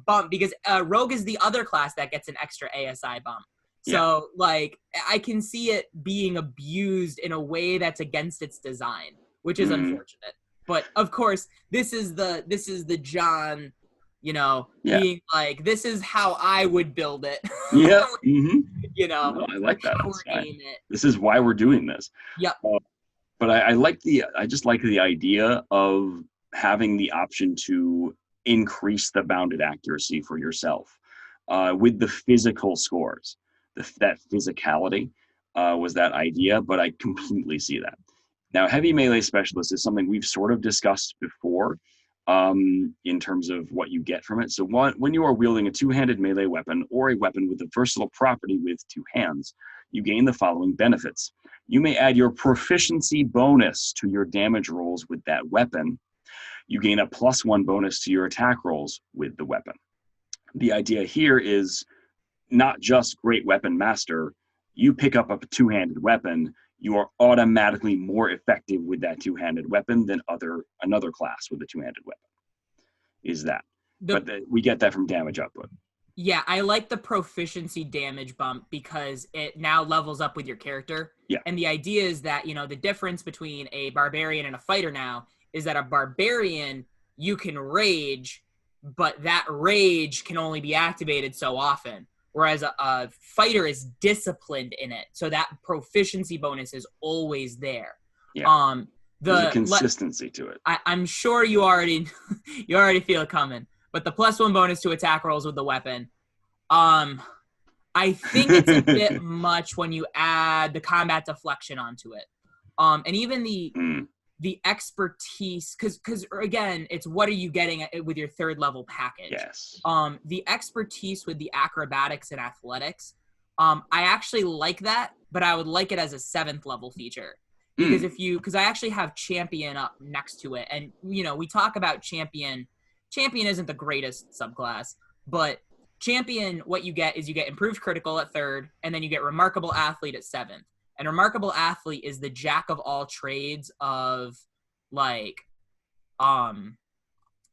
bump, because rogue is the other class that gets an extra ASI bump. So, like, I can see it being abused in a way that's against its design, which is unfortunate. But of course, this is the John, being like, this is how I would build it. Yeah. No, I like that. This is why we're doing this. Yep. but I just like the idea of having the option to increase the bounded accuracy for yourself with the physical scores. That physicality was that idea, but I completely see that. Now, heavy melee specialist is something we've sort of discussed before in terms of what you get from it. So when you are wielding a two-handed melee weapon or a weapon with a versatile property with two hands, you gain the following benefits. You may add your proficiency bonus to your damage rolls with that weapon. You gain a +1 bonus to your attack rolls with the weapon. The idea here is not just great weapon master. You pick up a two-handed weapon, you are automatically more effective with that two-handed weapon than another class with a two-handed weapon. Is that? We get that from damage output. Yeah, I like the proficiency damage bump because it now levels up with your character. Yeah. And the idea is that, the difference between a barbarian and a fighter now is that a barbarian, you can rage, but that rage can only be activated so often. Whereas a fighter is disciplined in it. So that proficiency bonus is always there. Yeah. There's a consistency to it. I'm sure you already feel it coming. But the +1 bonus to attack rolls with the weapon, I think it's a bit much when you add the combat deflection onto it. And even the expertise, because again, it's what are you getting with your third level package? Yes. The expertise with the acrobatics and athletics, I actually like that, but I would like it as a 7th level feature. Because because I actually have champion up next to it, and we talk about champion. Champion isn't the greatest subclass, but champion, what you get is you get improved critical at 3rd, and then you get remarkable athlete at 7th. And remarkable athlete is the jack of all trades of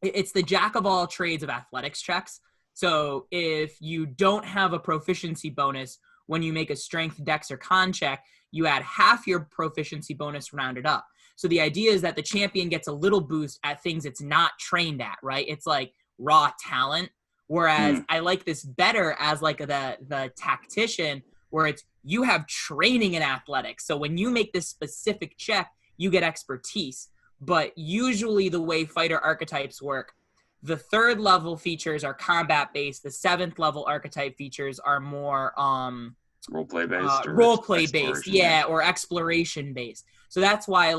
it's the jack of all trades of athletics checks. So if you don't have a proficiency bonus when you make a strength, dex, or con check, you add half your proficiency bonus rounded up. So the idea is that the champion gets a little boost at things it's not trained at, right? It's like raw talent. Whereas I like this better as like the tactician, where it's you have training in athletics. So when you make this specific check, you get expertise. But usually the way fighter archetypes work, the 3rd level features are combat based. The 7th level archetype features are more roleplay based. Roleplay based, yeah, or exploration based. So that's why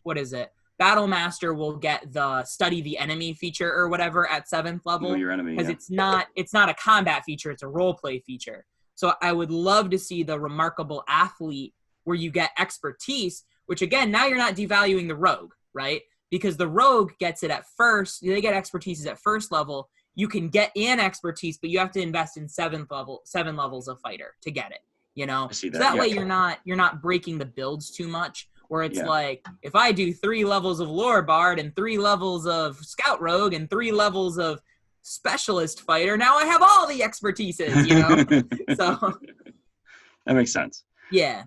what is it? Battlemaster will get the study the enemy feature or whatever at 7th level. Know your enemy, because yeah. it's not a combat feature, it's a roleplay feature. So I would love to see the remarkable athlete where you get expertise, which again, now you're not devaluing the rogue, right? Because the rogue gets it at first. They get expertise at 1st level. You can get an expertise, but you have to invest in 7 levels of fighter to get it. I see that. So that way you're not breaking the builds too much. Where it's like if I do 3 levels of lore bard and 3 levels of scout rogue and 3 levels of specialist fighter, now I have all the expertises. So that makes sense. Yeah.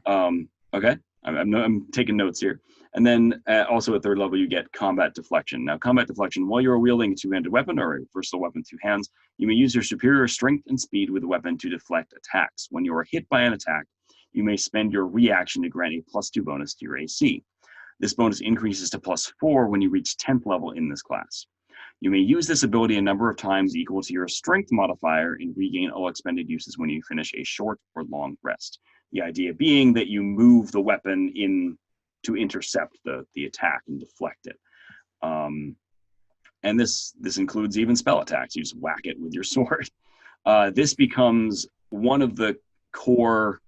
Okay. I'm taking notes here. And then also at 3rd level, you get combat deflection. Now, combat deflection, while you're wielding a two-handed weapon or a versatile weapon with 2 hands, you may use your superior strength and speed with the weapon to deflect attacks. When you are hit by an attack, you may spend your reaction to grant a +2 bonus to your AC. This bonus increases to +4 when you reach 10th level in this class. You may use this ability a number of times equal to your strength modifier and regain all expended uses when you finish a short or long rest. The idea being that you move the weapon in to intercept the attack and deflect it. And this includes even spell attacks. You just whack it with your sword. This becomes one of the core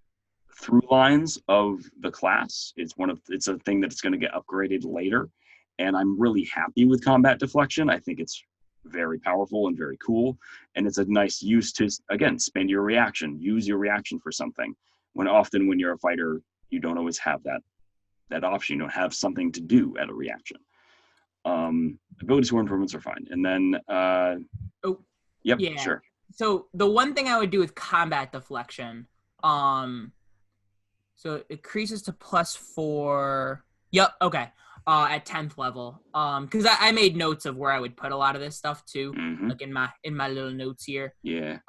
through lines of the class. It's a thing that's going to get upgraded later. And I'm really happy with combat deflection. I think it's very powerful and very cool. And it's a nice use to, again, spend your reaction, use your reaction for something. When often when you're a fighter, you don't always have that option. You don't have something to do at a reaction. Ability score improvements are fine. And then, yep, yeah. Sure. So the one thing I would do with combat deflection, so it increases to +4. Yep, okay. At 10th level. Because I made notes of where I would put a lot of this stuff too, like in my little notes here. Yeah.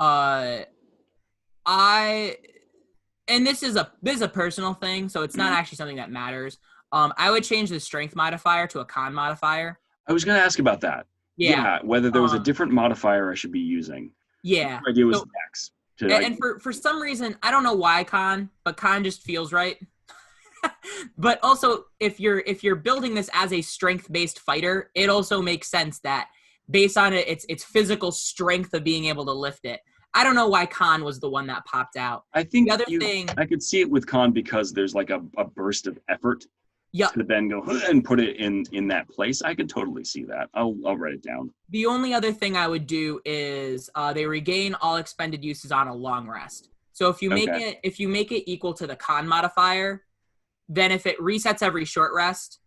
And this is a personal thing, so it's not actually something that matters. I would change the strength modifier to a con modifier. I was going to ask about that. Yeah. Whether there was a different modifier I should be using. Yeah. My idea was So, Dex. And for some reason, I don't know why con, but con just feels right. But also, if you're building this as a strength-based fighter, it also makes sense that based on its physical strength of being able to lift it. I don't know why con was the one that popped out. I think the other thing I could see it with con because there's like a burst of effort to then go and put it in that place. I could totally see that. I'll write it down. The only other thing I would do is they regain all expended uses on a long rest. So if you make it equal to the con modifier, then if it resets every short rest,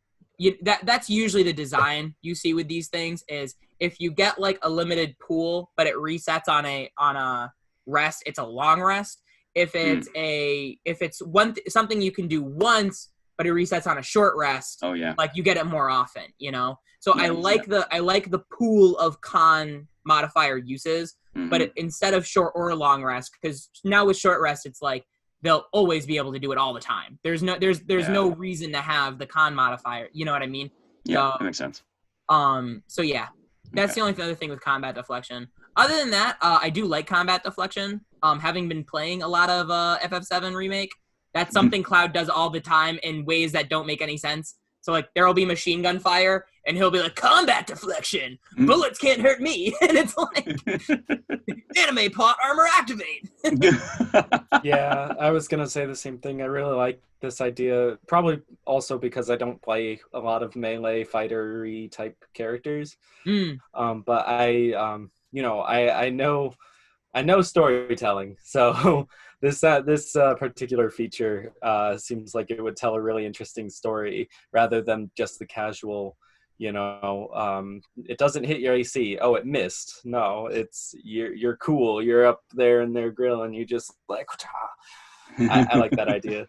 that's usually the design you see with these things is if you get like a limited pool, but it resets on a rest, it's a long rest. If it's something you can do once, but it resets on a short rest. Oh yeah. Like you get it more often, you know? So yeah, I like the pool of con modifier uses, but instead of short or long rest, because now with short rest, it's like they'll always be able to do it all the time. There's no reason to have the con modifier. You know what I mean? Yeah, that makes sense. So yeah, that's the only other thing with combat deflection. Other than that, I do like combat deflection. Having been playing a lot of FF7 Remake, that's something Cloud does all the time in ways that don't make any sense. So like there'll be machine gun fire and he'll be like, combat deflection, bullets can't hurt me. And it's like, anime plot armor activate. Yeah, I was going to say the same thing. I really like this idea, probably also because I don't play a lot of melee fighter-y type characters. But I know storytelling. So this particular feature seems like it would tell a really interesting story rather than just the casual, it doesn't hit your AC. Oh, it missed. No, it's you're cool. You're up there in their grill and you just like, I like that idea.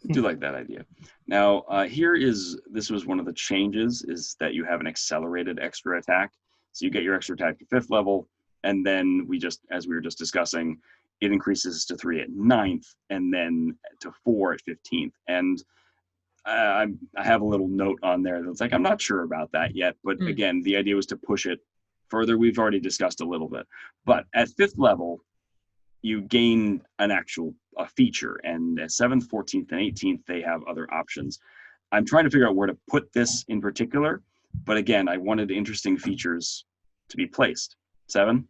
I do like that idea. Now, this was one of the changes is that you have an accelerated extra attack. So you get your extra attack to 5th level. And then as we were just discussing, it increases to 3 at 9th and then to 4 at 15th. And I have a little note on there that's like, I'm not sure about that yet. But again, the idea was to push it further. We've already discussed a little bit. But at 5th level, you gain a feature. And at 7th, 14th, and 18th, they have other options. I'm trying to figure out where to put this in particular. But again, I wanted interesting features to be placed. 7?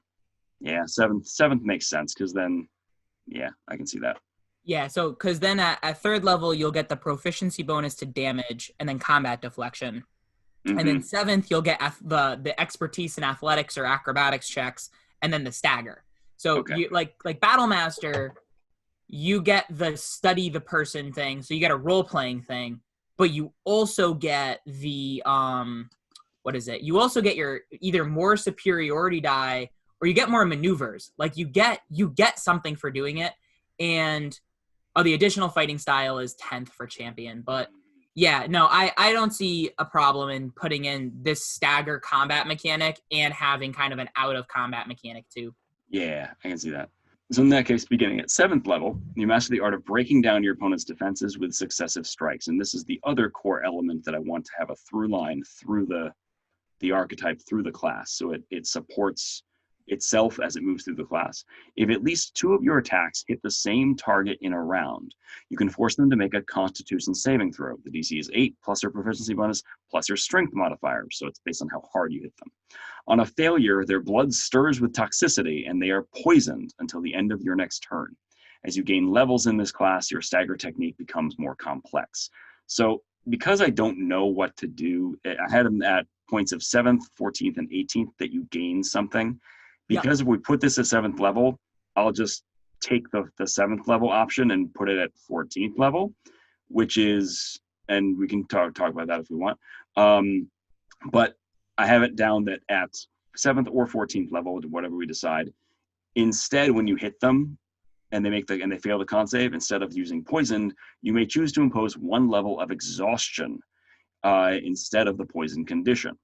Yeah, 7th makes sense because then, yeah, I can see that. Yeah, so because then at 3rd level, you'll get the proficiency bonus to damage and then combat deflection. And then 7th, you'll get the expertise in athletics or acrobatics checks and then the stagger. So you like Battlemaster, you get the study the person thing. So you get a role-playing thing, but you also get the, You also get your either more superiority die or you get more maneuvers. Like you get something for doing it. And the additional fighting style is 10th for champion. But yeah, no, I don't see a problem in putting in this stagger combat mechanic and having kind of an out of combat mechanic too. Yeah, I can see that. So in that case, beginning at 7th level, you master the art of breaking down your opponent's defenses with successive strikes. And this is the other core element that I want to have a through line through the archetype, through the class. So it supports itself as it moves through the class. If at least 2 of your attacks hit the same target in a round, you can force them to make a Constitution saving throw. The DC is 8 plus their proficiency bonus plus their strength modifier, so it's based on how hard you hit them. On a failure, their blood stirs with toxicity and they are poisoned until the end of your next turn. As you gain levels in this class, your stagger technique becomes more complex. So because I don't know what to do, I had them at points of 7th, 14th, and 18th that you gain something. Because if we put this at 7th level, I'll just take the 7th level option and put it at 14th level, which is, and we can talk about that if we want. But I have it down that at 7th or 14th level, whatever we decide, instead, when you hit them and they fail the con save, instead of using poison, you may choose to impose 1 level of exhaustion instead of the poison condition.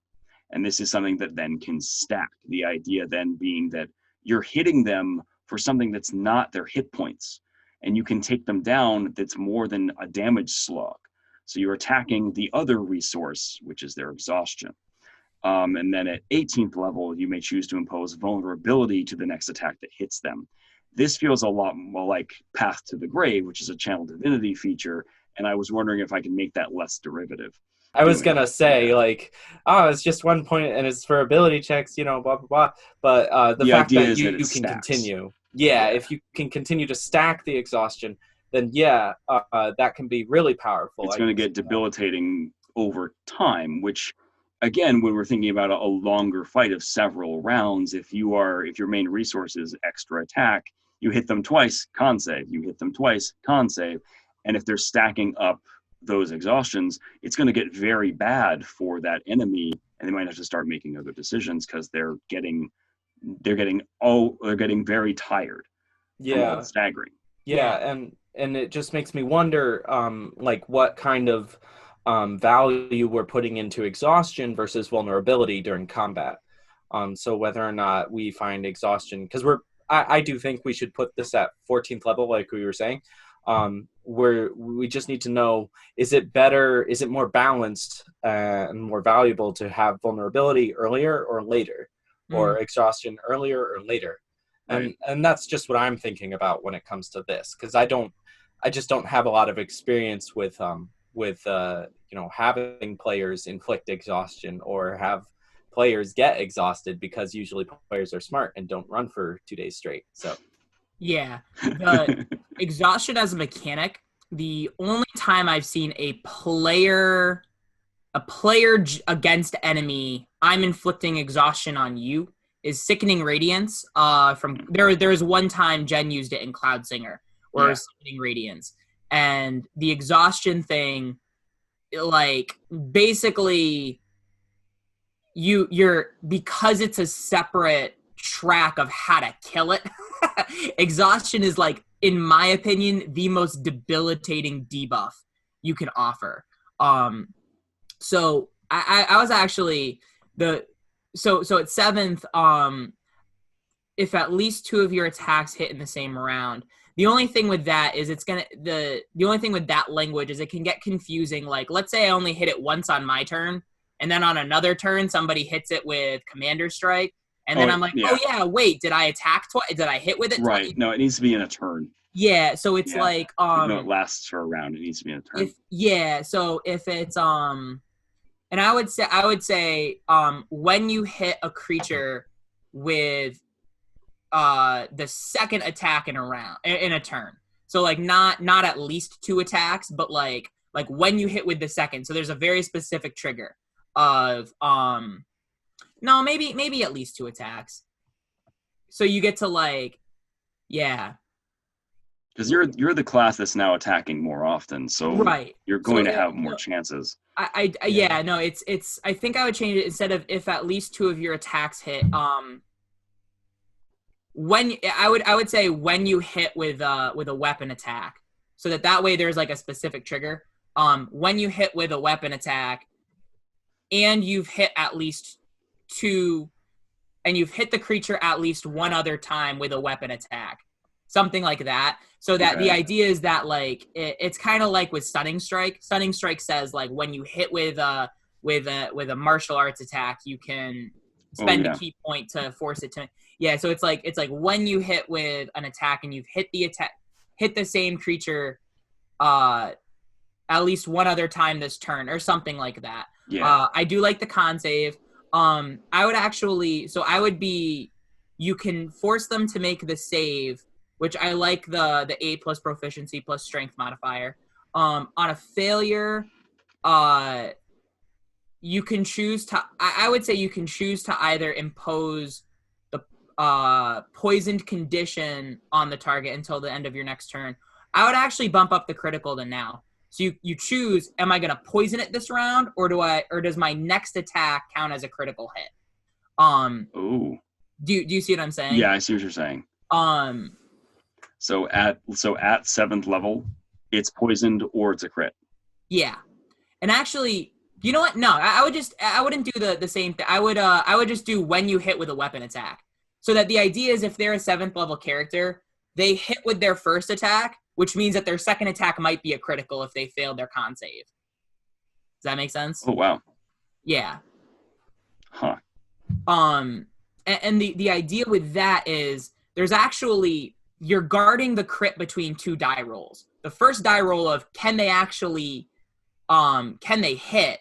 And this is something that then can stack. The idea then being that you're hitting them for something that's not their hit points. And you can take them down that's more than a damage slug. So you're attacking the other resource, which is their exhaustion. And then at 18th level, you may choose to impose vulnerability to the next attack that hits them. This feels a lot more like Path to the Grave, which is a Channel Divinity feature, and I was wondering if I can make that less derivative. I was gonna say, like, oh, it's just 1 point and it's for ability checks, blah blah blah. But the fact idea that is you that it can stacks. continue, if you can continue to stack the exhaustion, then that can be really powerful. It's going to get debilitating over time, which, again, when we're thinking about a longer fight of several rounds, if your main resource is extra attack, you hit them twice, con save. You hit them twice, con save. And if they're stacking up those exhaustions, it's going to get very bad for that enemy, and they might have to start making other decisions because they're getting very tired. From all the staggering. And it just makes me wonder, like, what kind of value we're putting into exhaustion versus vulnerability during combat. So whether or not we find exhaustion, because I do think we should put this at 14th level, like we were saying, where we just need to know, is it more balanced and more valuable to have vulnerability earlier or later, or exhaustion earlier or later? Right. And that's just what I'm thinking about when it comes to this, because I just don't have a lot of experience with having players inflict exhaustion or have players get exhausted, because usually players are smart and don't run for 2 days straight. So yeah, the exhaustion as a mechanic, the only time I've seen a player against enemy, I'm inflicting exhaustion on you, is Sickening Radiance. From there's one time Jen used it in Cloud Singer, or Sickening Radiance, and the exhaustion thing, like, basically you're because it's a separate track of how to kill it. Exhaustion is, like, in my opinion, the most debilitating debuff you can offer. So I was actually so at 7th, if at least 2 of your attacks hit in the same round. The only thing with that is the only thing with that language is it can get confusing. Like, let's say I only hit it once on my turn, and then on another turn somebody hits it with Commander Strike, and then I'm like, oh yeah, wait, did I attack twice? Did I hit with it right twice? No, it needs to be in a turn. So it's like even though it lasts for a round, it needs to be in a turn. So if it's and I would say when you hit a creature with the second attack in a turn, so, like, not at least 2 attacks, but like when you hit with the second, so there's a very specific trigger of no, maybe at least 2 attacks, so you get to, like, because you're the class that's now attacking more often, so you're going to have more chances. It's I think I would change it, instead of if at least 2 of your attacks hit, when I would say when you hit with a weapon attack, so that way there's, like, a specific trigger. When you hit with a weapon attack and you've hit at least 2, and you've hit the creature at least 1 other time with a weapon attack, something like that. So that the idea is that, like, it's kind of like with Stunning Strike. Stunning Strike says, like, when you hit with a martial arts attack, you can spend a key point to force it to. So it's like when you hit with an attack and you've hit the same creature at least 1 other time this turn, or something like that. I do like the con save. You can force them to make the save, which I like the 8 plus proficiency plus strength modifier. On a failure, you can choose to, I would say you can choose to either impose the poisoned condition on the target until the end of your next turn. I would actually bump up the critical to now. So you choose, am I going to poison it this round, or does my next attack count as a critical hit? Ooh. Do you see what I'm saying? Yeah, I see what you're saying. So at 7th level, it's poisoned or it's a crit. Yeah. And actually, you know what? No, I wouldn't do the same thing. I would just do when you hit with a weapon attack. So that the idea is, if they're a 7th level character, they hit with their first attack, which means that their second attack might be a critical if they failed their con save. Does that make sense? Oh, wow. Yeah. Huh. And the idea with that is there's actually, you're guarding the crit between two die rolls. The first die roll of can they actually, can they hit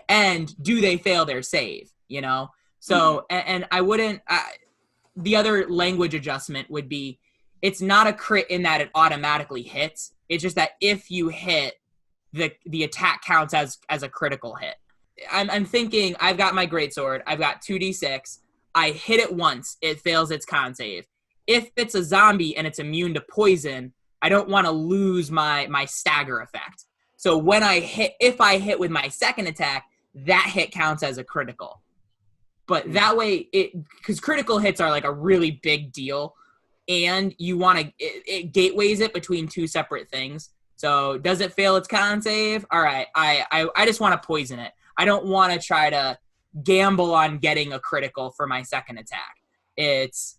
and do they fail their save, you know? So, and I wouldn't, the other language adjustment would be, it's not a crit in that it automatically hits. It's just that if you hit, the attack counts as a critical hit. I'm thinking, I've got my greatsword, I've got 2d6, I hit it once, it fails its con save. If it's a zombie and it's immune to poison, I don't want to lose my stagger effect. So when if I hit with my second attack, that hit counts as a critical. But that way, because critical hits are like a really big deal, and you want to, it gateways it between two separate things. So does it fail its con save? All right, I just want to poison it. I don't want to try to gamble on getting a critical for my second attack. It's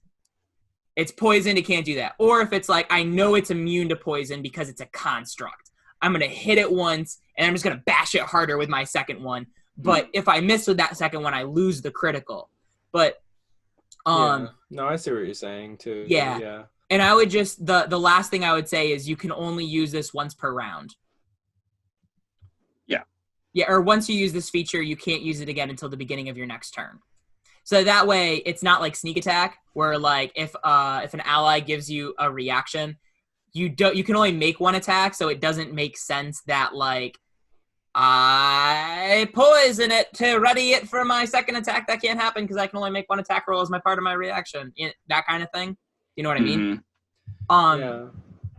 poisoned, it can't do that. Or if it's like, I know it's immune to poison because it's a construct, I'm going to hit it once, and I'm just going to bash it harder with my second one. But if I miss with that second one, I lose the critical. But, No, I see what you're saying, too. Yeah. And I would just, the last thing I would say is you can only use this once per round. Yeah, or once you use this feature, you can't use it again until the beginning of your next turn. So that way, it's not like sneak attack, where like if an ally gives you a reaction, you can only make one attack, so it doesn't make sense that like I poison it to ready it for my second attack. That can't happen because I can only make one attack roll as my part of my reaction. That kind of thing. You know what I mean? Yeah.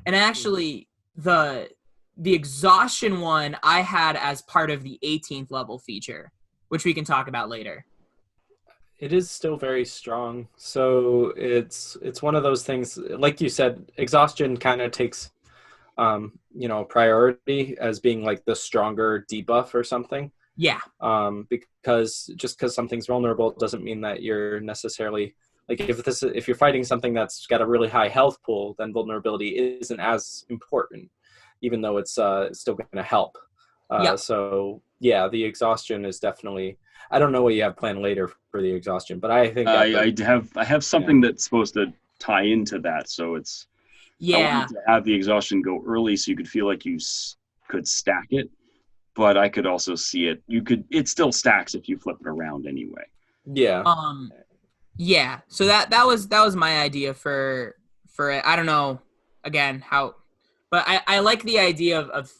And actually, the exhaustion one I had as part of the 18th level feature, which we can talk about later. It is still very strong. So it's one of those things, like you said, exhaustion kind of takes, priority as being like the stronger debuff or something. Yeah. Because just because something's vulnerable doesn't mean that you're necessarily, like if you're fighting something that's got a really high health pool, then vulnerability isn't as important, even though it's still going to help. So yeah, the exhaustion is definitely, I don't know what you have planned later for the exhaustion, but I think I have something that's supposed to tie into that. So it's, I wanted to have the exhaustion go early so you could feel like you could stack it, but I could also see it still stacks if you flip it around anyway. Yeah. Yeah. So that was my idea for it. I don't know again how, but I like the idea of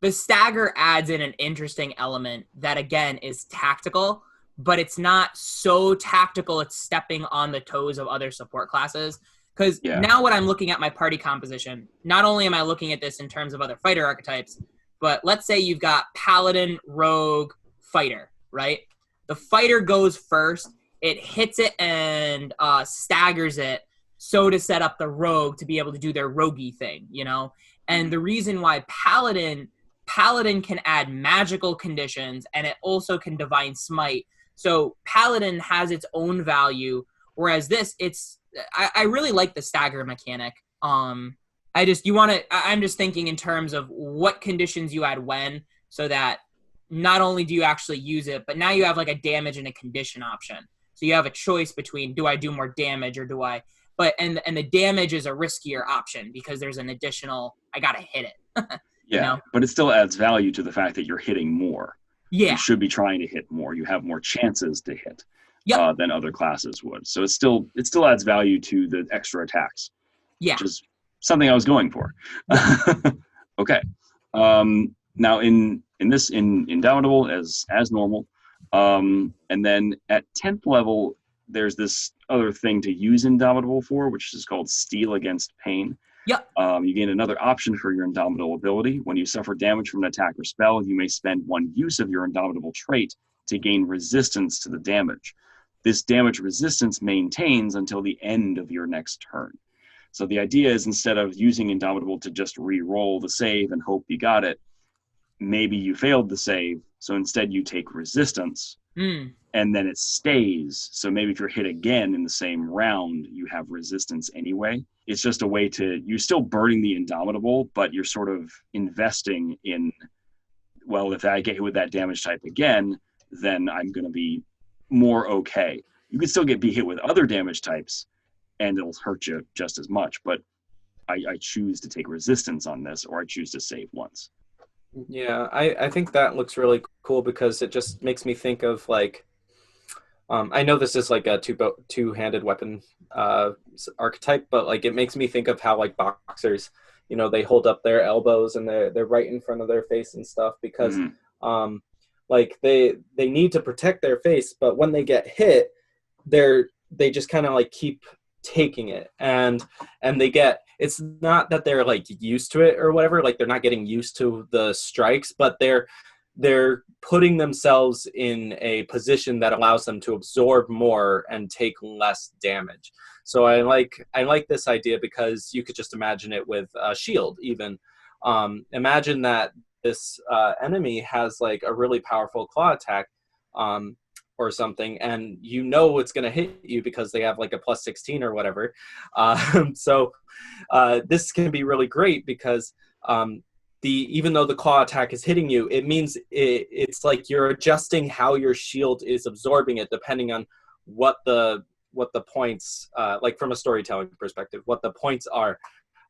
the stagger adds in an interesting element that again is tactical, but it's not so tactical it's stepping on the toes of other support classes. Because now when I'm looking at my party composition, not only am I looking at this in terms of other fighter archetypes, but let's say you've got paladin, rogue, fighter, right? The fighter goes first, it hits it and staggers it, so to set up the rogue to be able to do their roguey thing, you know? And the reason why paladin can add magical conditions, and it also can divine smite. So paladin has its own value, whereas this, I really like the stagger mechanic. I'm just thinking in terms of what conditions you add when, so that not only do you actually use it, but now you have like a damage and a condition option. So you have a choice between, do I do more damage or do I, and the damage is a riskier option because there's an additional, I gotta hit it. You know? But it still adds value to the fact that you're hitting more. Yeah. You should be trying to hit more. You have more chances to hit than other classes would. So it still adds value to the extra attacks. Yeah. Which is something I was going for. Okay. Now in Indomitable as normal. And then at 10th level, there's this other thing to use Indomitable for, which is called Steel Against Pain. Yep. You gain another option for your Indomitable ability. When you suffer damage from an attack or spell, you may spend one use of your Indomitable trait to gain resistance to the damage. This damage resistance maintains until the end of your next turn. So the idea is, instead of using Indomitable to just re-roll the save and hope you got it, maybe you failed the save, so instead you take resistance, and then it stays. So maybe if you're hit again in the same round, you have resistance anyway. It's just a way you're still burning the Indomitable, but you're sort of investing in well, if I get hit with that damage type again, then I'm going to be more okay. You can still be hit with other damage types, and it'll hurt you just as much. But I choose to take resistance on this, or I choose to save once. Yeah, I think that looks really cool because it just makes me think of like, I know this is like a two-handed weapon archetype, but like it makes me think of how like boxers, you know, they hold up their elbows and they're right in front of their face and stuff because like they need to protect their face, but when they get hit, they just kind of like keep taking it and they get, it's not that they're like used to it or whatever, like they're not getting used to the strikes, but they're putting themselves in a position that allows them to absorb more and take less damage. So I like this idea because you could just imagine it with a shield even. Imagine that this enemy has like a really powerful claw attack or something, and you know it's going to hit you because they have like a +16 or whatever. So this can be really great because even though the claw attack is hitting you, it means it's like you're adjusting how your shield is absorbing it depending on what the points, like from a storytelling perspective, what the points are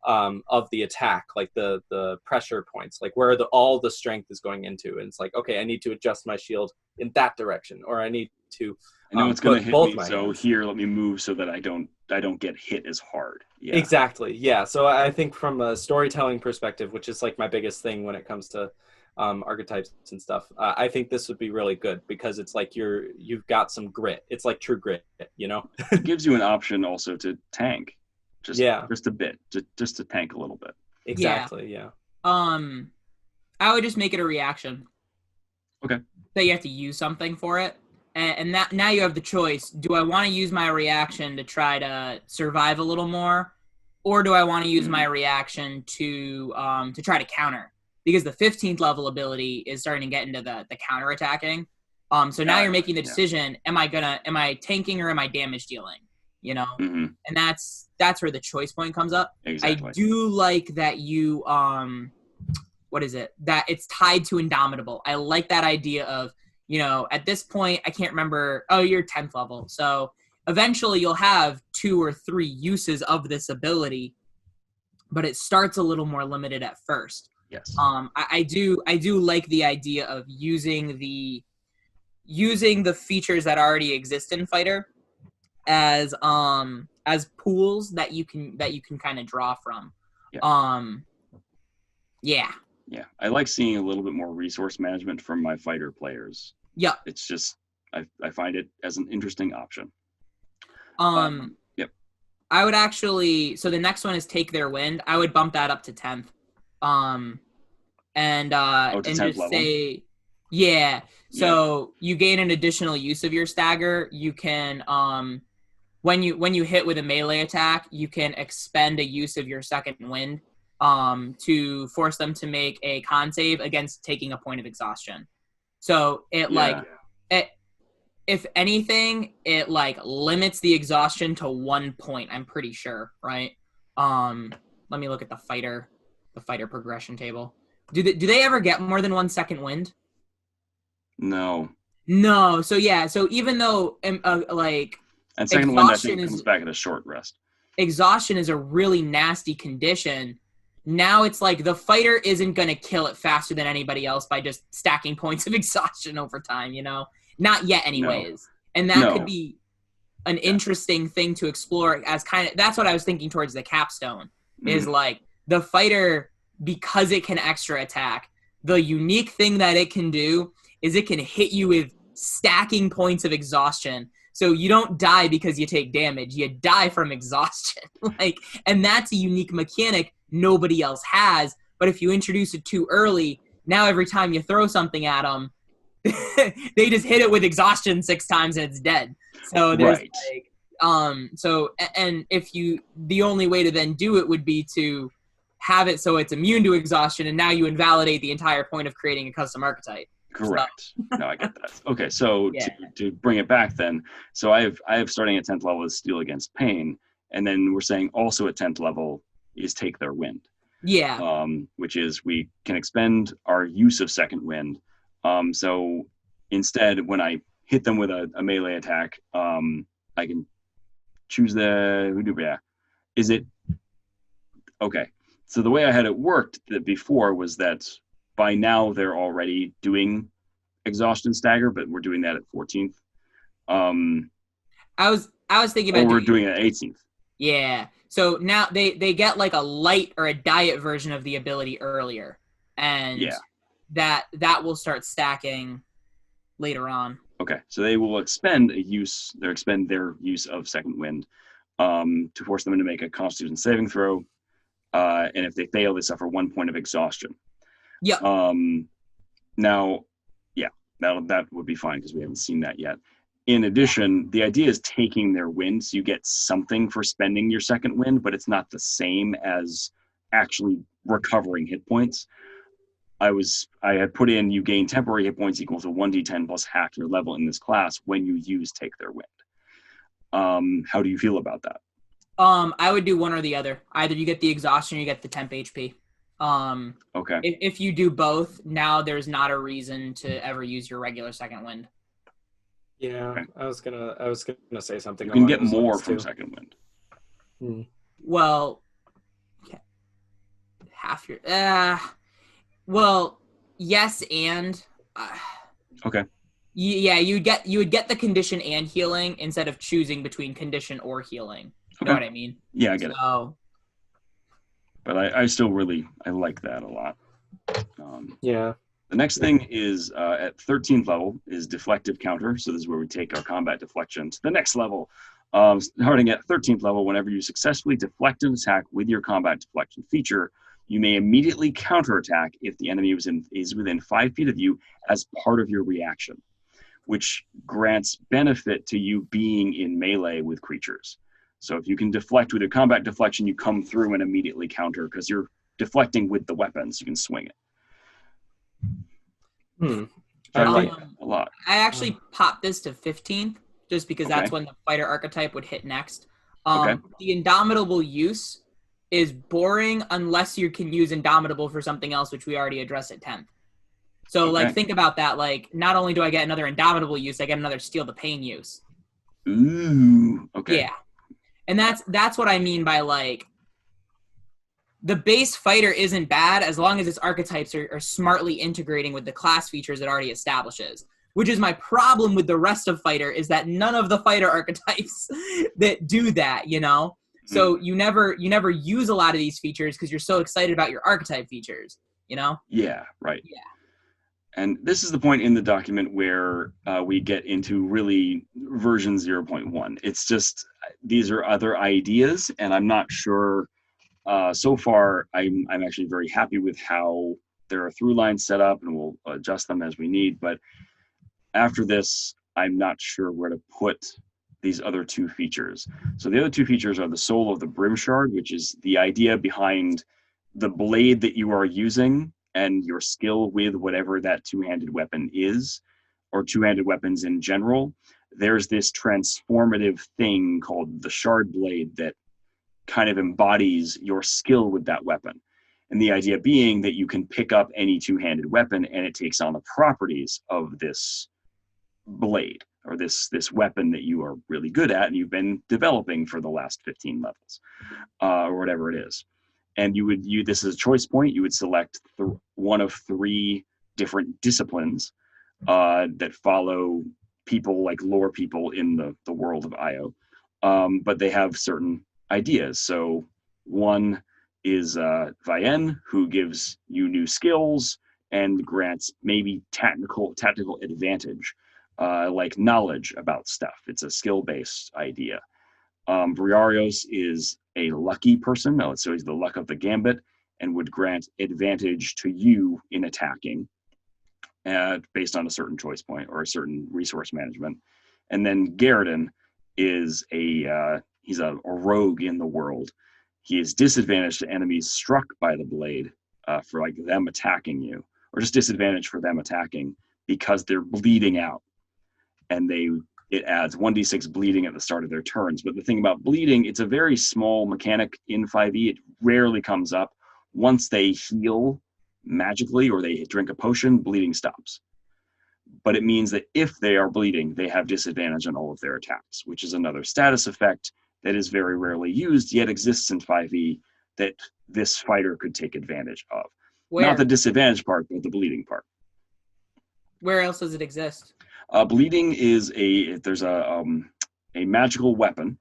of the attack, like the pressure points, like where all the strength is going into. And it's like, okay, I need to adjust my shield in that direction, or I need to I know it's going to hit me, so here, let me move so that I don't get hit as hard. Yeah. Exactly. Yeah. So I think from a storytelling perspective, which is like my biggest thing when it comes to archetypes and stuff, I think this would be really good because it's like you've got some grit. It's like true grit, you know. It gives you an option also to tank, just a bit, just to tank a little bit. Exactly. Yeah. I would just make it a reaction. Okay. That you have to use something for it. And that now you have the choice. Do I want to use my reaction to try to survive a little more? Or do I want to use my reaction to try to counter? Because the 15th level ability is starting to get into the counter attacking. So now you're making the decision, am I tanking or am I damage dealing? You know? Mm-hmm. And that's where the choice point comes up. Exactly. I do like that you what is it? That it's tied to Indomitable. I like that idea of, you know, at this point, I can't remember. Oh, you're 10th level. So eventually you'll have 2 or 3 uses of this ability, but it starts a little more limited at first. Yes. I do like the idea of using the features that already exist in Fighter as pools that you can kind of draw from. Yeah. Yeah, I like seeing a little bit more resource management from my fighter players. Yeah. It's just, I find it as an interesting option. Yep. I would actually, so the next one is Take Their Wind. I would bump that up to 10th. And just level? say, yeah. So you gain an additional use of your stagger. You can, when you hit with a melee attack, you can expend a use of your second wind to force them to make a con save against taking a point of exhaustion. So it if anything, it like limits the exhaustion to 1 point, I'm pretty sure, right? Let me look at the fighter progression table. Do they ever get more than 1 second wind? No. So yeah, so even though like, and second wind I think comes back at a short rest. Exhaustion is a really nasty condition. Now it's like the fighter isn't going to kill it faster than anybody else by just stacking points of exhaustion over time, you know? Not yet anyways. No. And that could be an interesting thing to explore as kind of, that's what I was thinking towards the capstone, is like the fighter, because it can extra attack, the unique thing that it can do is it can hit you with stacking points of exhaustion. So you don't die because you take damage, you die from exhaustion. And that's a unique mechanic nobody else has. But if you introduce it too early, now every time you throw something at them, they just hit it with exhaustion 6 times and it's dead. So there's and if the only way to then do it would be to have it so it's immune to exhaustion, and now you invalidate the entire point of creating a custom archetype. Correct. No, I get that. Okay, so to bring it back then, so I have starting at 10th level is Steel Against Pain, and then we're saying also at 10th level is Take Their Wind. Yeah. which is we can expend our use of second wind. So instead, when I hit them with a melee attack, I can choose is it okay? So the way I had it worked before was that by now they're already doing exhaustion stagger, but we're doing that at 14th. I was thinking Or about we're doing it at 18th. Yeah. So now they get like a light or a diet version of the ability earlier, and that will start stacking later on. Okay, so they will expend their use of second wind to force them to make a Constitution saving throw, and if they fail, they suffer 1 point of exhaustion. Yep. Now, that would be fine because we haven't seen that yet. In addition, the idea is taking their wind, so you get something for spending your second wind, but it's not the same as actually recovering hit points. I had put in you gain temporary hit points equal to 1d10 plus half your level in this class when you use take their wind. How do you feel about that? I would do one or the other. Either you get the exhaustion or you get the temp HP. Okay. If you do both, now there's not a reason to ever use your regular second wind. Yeah, okay. I was gonna say something. You can get more from second wind. Well, half your well, yes, and okay. Yeah, you would get the condition and healing instead of choosing between condition or healing. You know what I mean? Yeah, I get it. But I still I like that a lot. Yeah. The next thing is at 13th level is Deflective Counter. So this is where we take our combat deflection to the next level. Starting at 13th level, whenever you successfully deflect an attack with your combat deflection feature, you may immediately counterattack if the enemy is within 5 feet of you as part of your reaction, which grants benefit to you being in melee with creatures. So if you can deflect with a combat deflection, you come through and immediately counter because you're deflecting with the weapons. You can swing it. I like that a lot. I actually popped this to 15th just because that's when the fighter archetype would hit next. The Indomitable use is boring unless you can use Indomitable for something else, which we already addressed at 10th. So, think about that. Not only do I get another Indomitable use, I get another Steal the Pain use. Ooh, okay. Yeah. And that's what I mean by, the base fighter isn't bad as long as its archetypes are smartly integrating with the class features it already establishes. Which is my problem with the rest of fighter is that none of the fighter archetypes that do that, So you never use a lot of these features because you're so excited about your archetype features, Yeah, right. Yeah. And this is the point in the document where we get into really version 0.1. It's just these are other ideas, and I'm not sure. So far, I'm actually very happy with how there are through lines set up, and we'll adjust them as we need. But after this, I'm not sure where to put these other two features. So the other two features are the Soul of the Brim Shard, which is the idea behind the blade that you are using and your skill with whatever that two-handed weapon is, or two-handed weapons in general. There's this transformative thing called the Shard Blade that kind of embodies your skill with that weapon. And the idea being that you can pick up any two-handed weapon and it takes on the properties of this blade or this weapon that you are really good at and you've been developing for the last 15 levels or whatever it is. And this is a choice point. You would select one of 3 different disciplines that follow people like lore people in the world of IO. But they have certain ideas. So one is Vienne, who gives you new skills and grants maybe tactical advantage, like knowledge about stuff. It's a skill-based idea. Briarios is a lucky person, so he's the luck of the gambit, and would grant advantage to you in attacking based on a certain choice point or a certain resource management. And then Garridan is he's a rogue in the world. He is disadvantaged to enemies struck by the blade for them attacking you, or just disadvantage for them attacking because they're bleeding out. And it adds 1d6 bleeding at the start of their turns. But the thing about bleeding, it's a very small mechanic in 5e. It rarely comes up. Once they heal magically or they drink a potion, bleeding stops. But it means that if they are bleeding, they have disadvantage on all of their attacks, which is another status effect that is very rarely used, yet exists in 5e that this fighter could take advantage of. Where? Not the disadvantage part, but the bleeding part. Where else does it exist? Bleeding is there's a magical weapon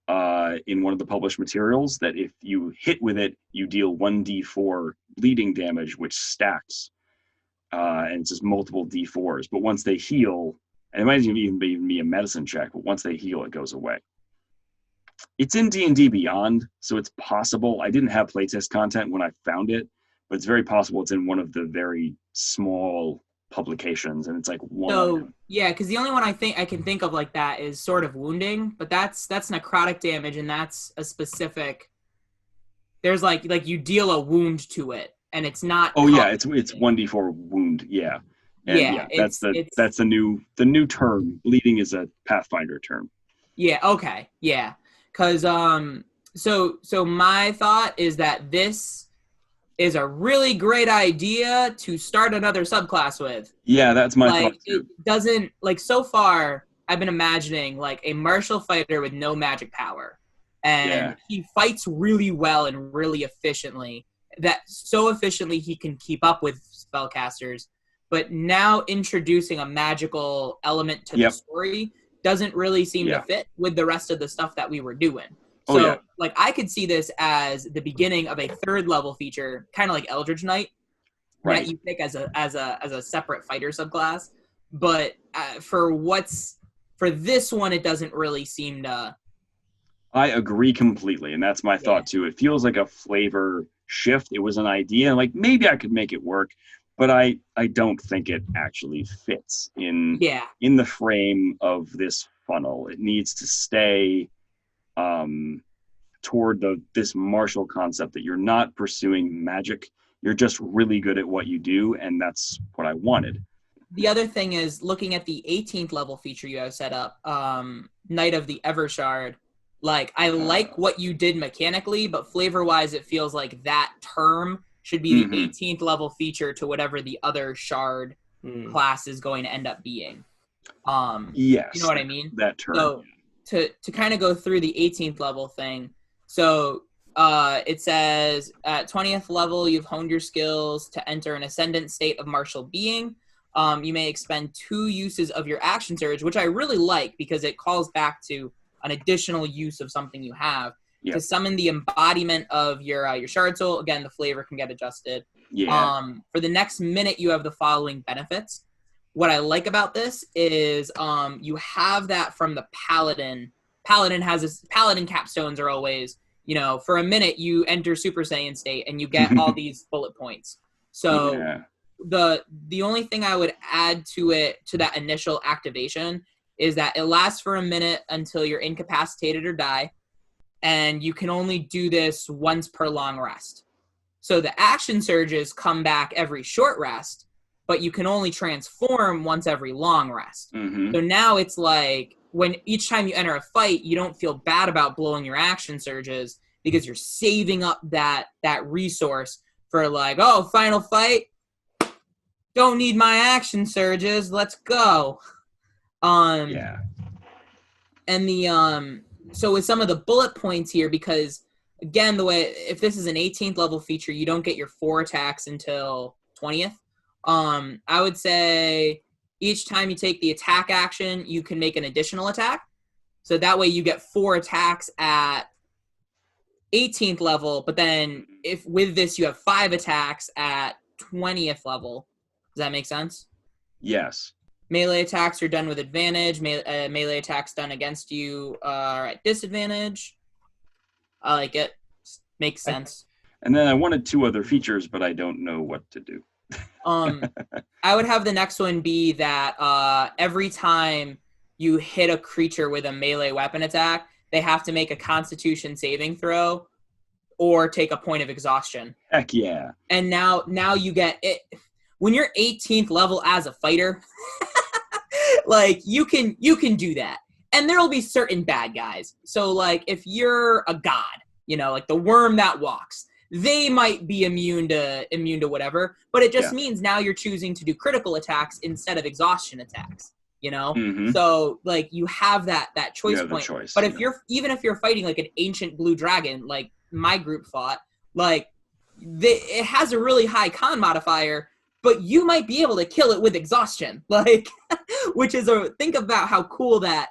in one of the published materials that if you hit with it, you deal 1d4 bleeding damage, which stacks. And it's just multiple d4s. But once they heal, and it might even be a medicine check, but once they heal, it goes away. It's in D&D Beyond, so it's possible. I didn't have playtest content when I found it, but it's very possible it's in one of the very small publications, and it's like one. So yeah, because the only one I can think of like that is Sword of Wounding, but that's necrotic damage, and that's a specific. There's like you deal a wound to it, and it's not. Oh yeah, it's 1d4 wound. Yeah, and that's the new term. Bleeding is a Pathfinder term. Yeah. Okay. Yeah. Because so my thought is that this is a really great idea to start another subclass with. Yeah, that's my thought too. It doesn't, like, so far I've been imagining like a martial fighter with no magic power, and he fights really well and really efficiently. That so efficiently he can keep up with spellcasters. But now introducing a magical element to the story doesn't really seem to fit with the rest of the stuff that we were doing. So, like, I could see this as the beginning of a third level feature, kind of like Eldritch Knight, that you pick as a separate fighter subclass. But for this one, it doesn't really seem to. I agree completely, and that's my thought too. It feels like a flavor shift. It was an idea, like maybe I could make it work, but I don't think it actually fits in the frame of this funnel. It needs to stay toward this martial concept that you're not pursuing magic. You're just really good at what you do, and that's what I wanted. The other thing is looking at the 18th level feature you have set up, Knight of the Evershard. Like, I like what you did mechanically, but flavor-wise, it feels like that term should be the 18th level feature to whatever the other shard class is going to end up being. Yes. You know what I mean? That term. So to kind of go through the 18th level thing, so it says, at 20th level, you've honed your skills to enter an ascendant state of martial being. You may expend 2 uses of your action surge, which I really like because it calls back to an additional use of something you have. To summon the embodiment of your shard soul. Again, the flavor can get adjusted. For the next minute, you have the following benefits. What I like about this is you have that from the Paladin. Paladin capstones are always, for a minute you enter Super Saiyan state and you get all these bullet points. So the only thing I would add to that initial activation is that it lasts for a minute until you're incapacitated or die, and you can only do this once per long rest. So the action surges come back every short rest, but you can only transform once every long rest. So now it's like when each time you enter a fight, you don't feel bad about blowing your action surges because you're saving up that resource for like, oh, final fight, don't need my action surges, let's go. And so with some of the bullet points here, because again, if this is an 18th level feature, you don't get your 4 attacks until 20th. I would say each time you take the attack action, you can make an additional attack. So that way you get 4 attacks at 18th level, but then if with this you have 5 attacks at 20th level. Does that make sense? Yes. Melee attacks are done with advantage. Melee attacks done against you are at disadvantage. I like it. Makes sense. And then I wanted 2 other features, but I don't know what to do. I would have the next one be that every time you hit a creature with a melee weapon attack, they have to make a Constitution saving throw or take a point of exhaustion. Heck yeah. And now you get it. When you're 18th level as a fighter, like you can do that. And there'll be certain bad guys. So like if you're a god, like the worm that walks, they might be immune to whatever, but it just means now you're choosing to do critical attacks instead of exhaustion attacks, you know? Mm-hmm. So like you have that choice point. Choice, but if even if you're fighting like an ancient blue dragon, like my group fought, like it has a really high con modifier, but you might be able to kill it with exhaustion, like, which is think about how cool that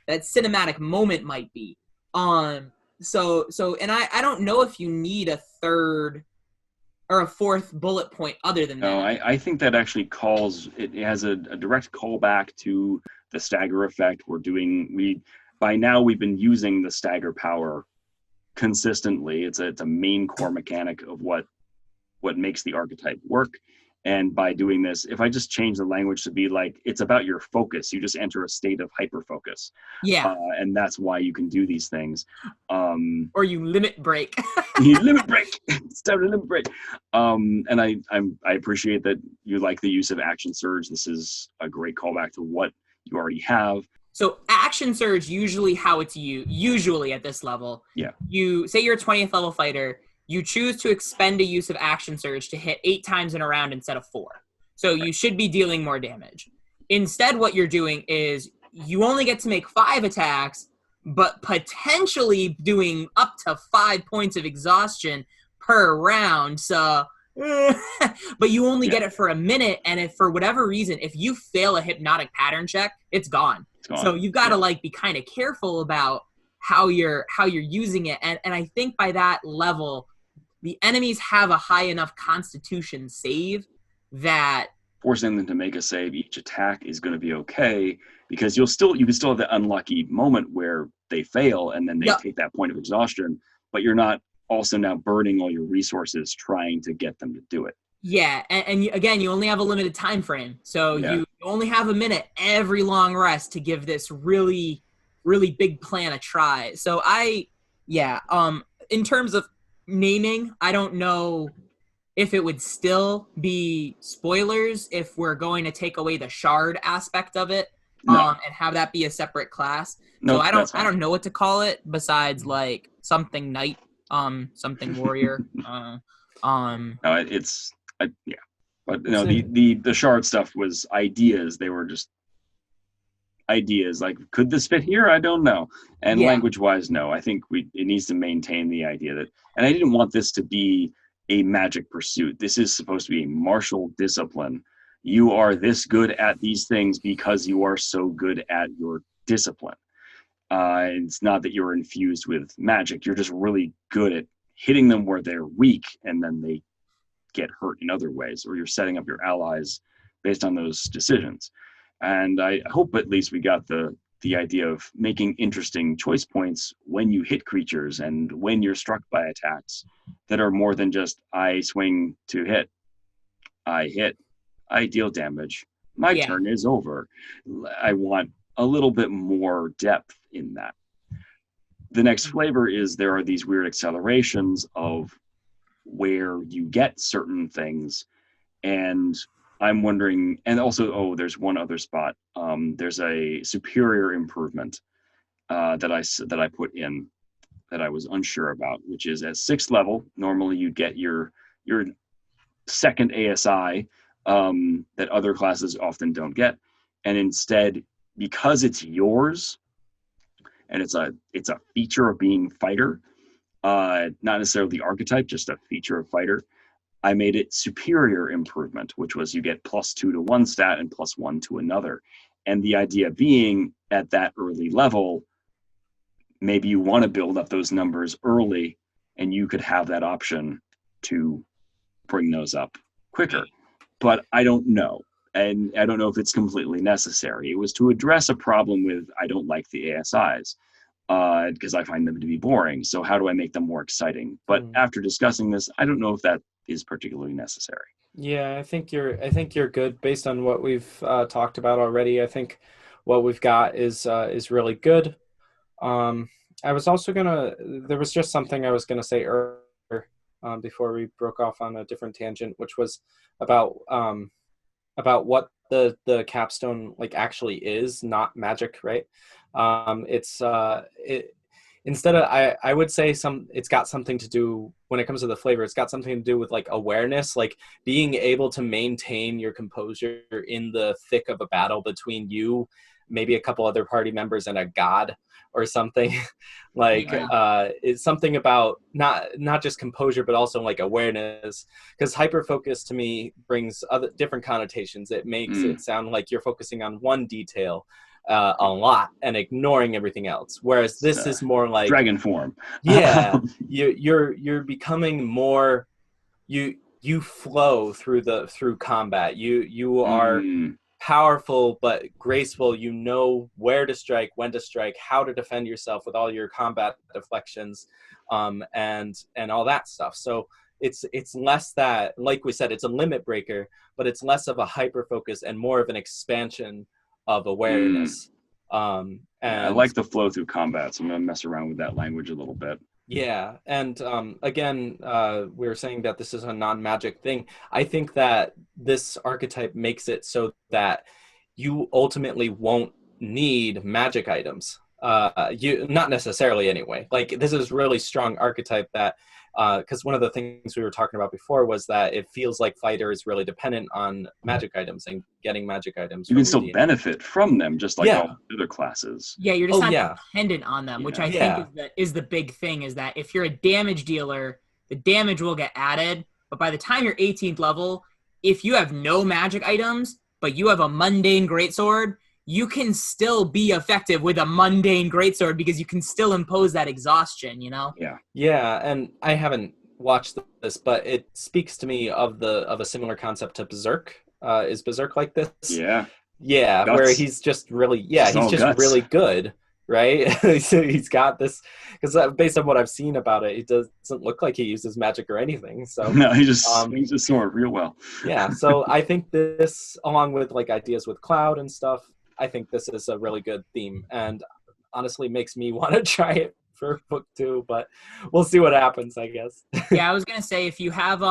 cinematic moment might be. So and I don't know if you need a third or a fourth bullet point other than that. No, I think that actually it has a direct callback to the stagger effect. By now we've been using the stagger power consistently. It's a main core mechanic of what makes the archetype work. And by doing this, if I just change the language to be like, it's about your focus, you just enter a state of hyper focus. Yeah. And that's why you can do these things. Or you limit break. You limit break. It's time to limit break. And I appreciate that you like the use of action surge. This is a great callback to what you already have. So action surge, usually how it's usually at this level. Yeah. You say you're a 20th level fighter. You choose to expend a use of action surge to hit 8 times in a round instead of 4. So you should be dealing more damage. Instead, what you're doing is you only get to make 5 attacks, but potentially doing up to 5 points of exhaustion per round. So, but you only get it for a minute. And if for whatever reason, if you fail a hypnotic pattern check, it's gone. So you've got to like be kind of careful about how you're using it. And I think by that level, the enemies have a high enough constitution save that forcing them to make a save each attack is going to be okay, because you can still have the unlucky moment where they fail and then they take that point of exhaustion, but you're not also now burning all your resources trying to get them to do it. Yeah, and again, you only have a limited time frame, so you only have a minute every long rest to give this really, really big plan a try. So in terms of naming, I don't know if it would still be spoilers if we're going to take away the shard aspect of it, and have that be a separate class. No, so I don't know what to call it besides like something knight, something warrior. But no, the shard stuff was ideas. They were just ideas. Like, could this fit here? I don't know. And language wise, no. I think it needs to maintain the idea that, and I didn't want this to be a magic pursuit. This is supposed to be a martial discipline. You are this good at these things because you are so good at your discipline. It's not that you're infused with magic. You're just really good at hitting them where they're weak, and then they get hurt in other ways, or you're setting up your allies based on those decisions. And I hope at least we got the idea of making interesting choice points when you hit creatures and when you're struck by attacks that are more than just I swing to hit, I hit, I deal damage, my turn is over. I want a little bit more depth in that. The next flavor is there are these weird accelerations of where you get certain things, and I'm wondering, and also, there's one other spot. There's a superior improvement that I put in that I was unsure about, which is at 6th level. Normally, you get your second ASI that other classes often don't get, and instead, because it's yours, and it's a feature of being fighter, not necessarily the archetype, just a feature of fighter. I made it superior improvement, which was you get +2 to one stat and +1 to another. And the idea being at that early level, maybe you want to build up those numbers early, and you could have that option to bring those up quicker. But I don't know. And I don't know if it's completely necessary. It was to address a problem with I don't like the ASIs because I find them to be boring. So how do I make them more exciting? But after discussing this, I don't know if that is particularly necessary. Yeah, I think you're good based on what we've talked about already. I think what we've got is really good. I was also there was just something I was gonna say earlier before we broke off on a different tangent, which was about what the capstone like actually is, not magic, right? instead of I would say it's got something to do, when it comes to the flavor, it's got something to do with like awareness, like being able to maintain your composure in the thick of a battle between you, maybe a couple other party members, and a god or something. Like it's something about not just composure but also like awareness, because hyper focus to me brings other different connotations. It makes it sound like you're focusing on one detail a lot and ignoring everything else, whereas this is more like dragon form. Yeah, you're becoming more, you flow through combat. You are powerful but graceful. You know where to strike, when to strike, how to defend yourself with all your combat deflections, and all that stuff. So it's less that, like we said, it's a limit breaker, but it's less of a hyper focus and more of an expansion of awareness. And I like the flow through combat, so I'm going to mess around with that language a little bit. Yeah, and again, we were saying that this is a non-magic thing. I think that this archetype makes it so that you ultimately won't need magic items. You not necessarily anyway. Like, this is really strong archetype that, because one of the things we were talking about before was that it feels like fighter is really dependent on magic items and getting magic items. You can still benefit from them, just like all other classes. Yeah, you're just not dependent on them, which I think is the big thing, is that if you're a damage dealer, the damage will get added, but by the time you're 18th level, if you have no magic items, but you have a mundane greatsword, you can still be effective with a mundane greatsword because you can still impose that exhaustion, you know? Yeah, and I haven't watched this, but it speaks to me of a similar concept to Berserk. Is Berserk like this? Yeah, guts. Where he's just really, he's just guts. Really good, right? So he's got this, because based on what I've seen about it, it doesn't look like he uses magic or anything. So no, he just swings his sword real well. Yeah, so I think this, along with like ideas with Cloud and stuff, I think this is a really good theme, and honestly makes me want to try it for book 2, but we'll see what happens, I guess. Yeah, I was going to say, if you have,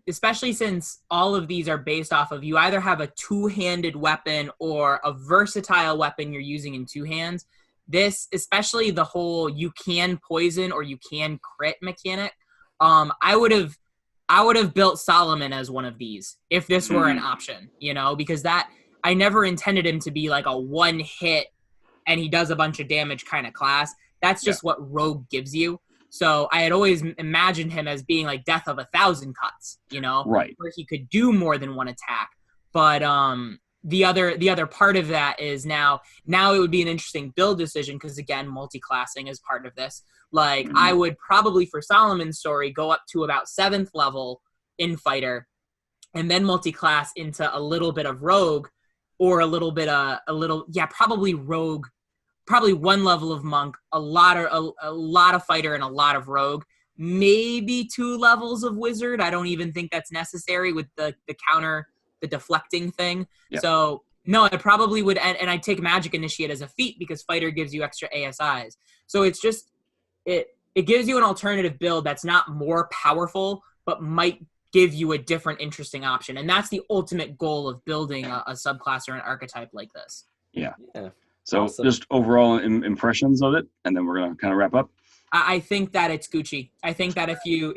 especially since all of these are based off of, you either have a two-handed weapon or a versatile weapon you're using in two hands, this, especially the whole you can poison or you can crit mechanic, I would have built Solomon as one of these if this were an option, you know, because that, I never intended him to be like a one hit and he does a bunch of damage kind of class. That's just what Rogue gives you. So I had always imagined him as being like Death of 1,000 Cuts, you know, right, where he could do more than one attack. But the other part of that is now it would be an interesting build decision, because again, multi-classing is part of this. Like I would probably, for Solomon's story, go up to about 7th level in fighter, and then multi-class into a little bit of rogue, or probably rogue, probably one level of monk, a lot of fighter, and a lot of rogue, maybe 2 levels of wizard. I don't even think that's necessary with the counter, the deflecting thing. Yep. So no, I probably would, and I'd take magic initiate as a feat because fighter gives you extra ASIs. So it's just, it gives you an alternative build that's not more powerful, but might give you a different, interesting option. And that's the ultimate goal of building a subclass or an archetype like this. Yeah. So awesome. Just overall impressions of it, and then we're going to kind of wrap up. I think that it's Gucci. I think that if you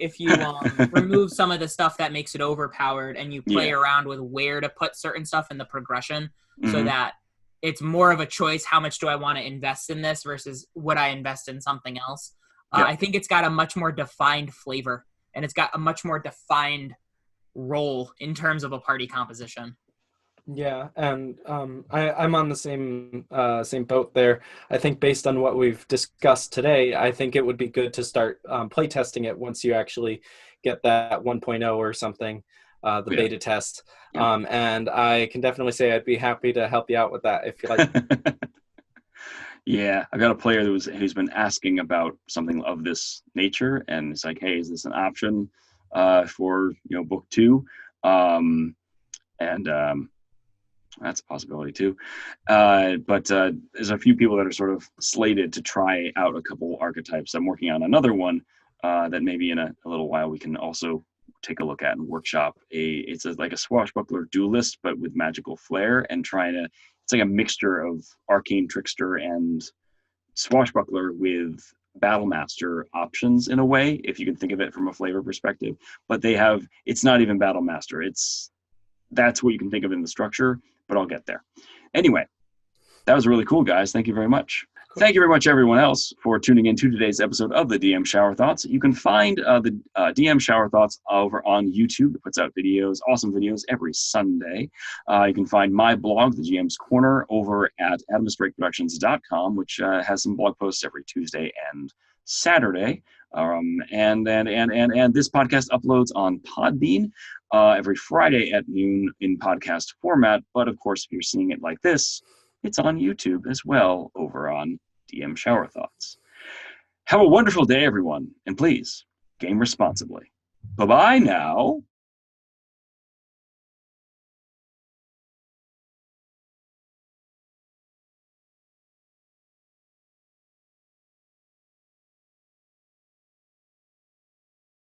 remove some of the stuff that makes it overpowered, and you play around with where to put certain stuff in the progression, so that it's more of a choice, how much do I want to invest in this versus would I invest in something else? I think it's got a much more defined flavor, and it's got a much more defined role in terms of a party composition. Yeah, and I'm on the same boat there. I think based on what we've discussed today, I think it would be good to start playtesting it once you actually get that 1.0 or something, beta test. And I can definitely say I'd be happy to help you out with that if you like. Yeah, I've got a player who's been asking about something of this nature, and it's like, hey, is this an option for book 2? That's a possibility too. But there's a few people that are sort of slated to try out a couple archetypes. I'm working on another one that maybe in a little while we can also take a look at and workshop. It's like a swashbuckler duelist, but with magical flair, and it's like a mixture of arcane trickster and swashbuckler with Battlemaster options in a way, if you can think of it from a flavor perspective. But it's not even Battlemaster. That's what you can think of in the structure, but I'll get there. Anyway, that was really cool, guys. Thank you very much. Thank you very much, everyone else, for tuning in to today's episode of the DM Shower Thoughts. You can find the DM Shower Thoughts over on YouTube. It puts out videos, awesome videos, every Sunday. You can find my blog, The GM's Corner, over at adamsdrakeproductions.com, which has some blog posts every Tuesday and Saturday. And this podcast uploads on Podbean every Friday at noon in podcast format. But of course, if you're seeing it like this, it's on YouTube as well over on DM Shower Thoughts. Have a wonderful day, everyone, and please game responsibly. Bye-bye now.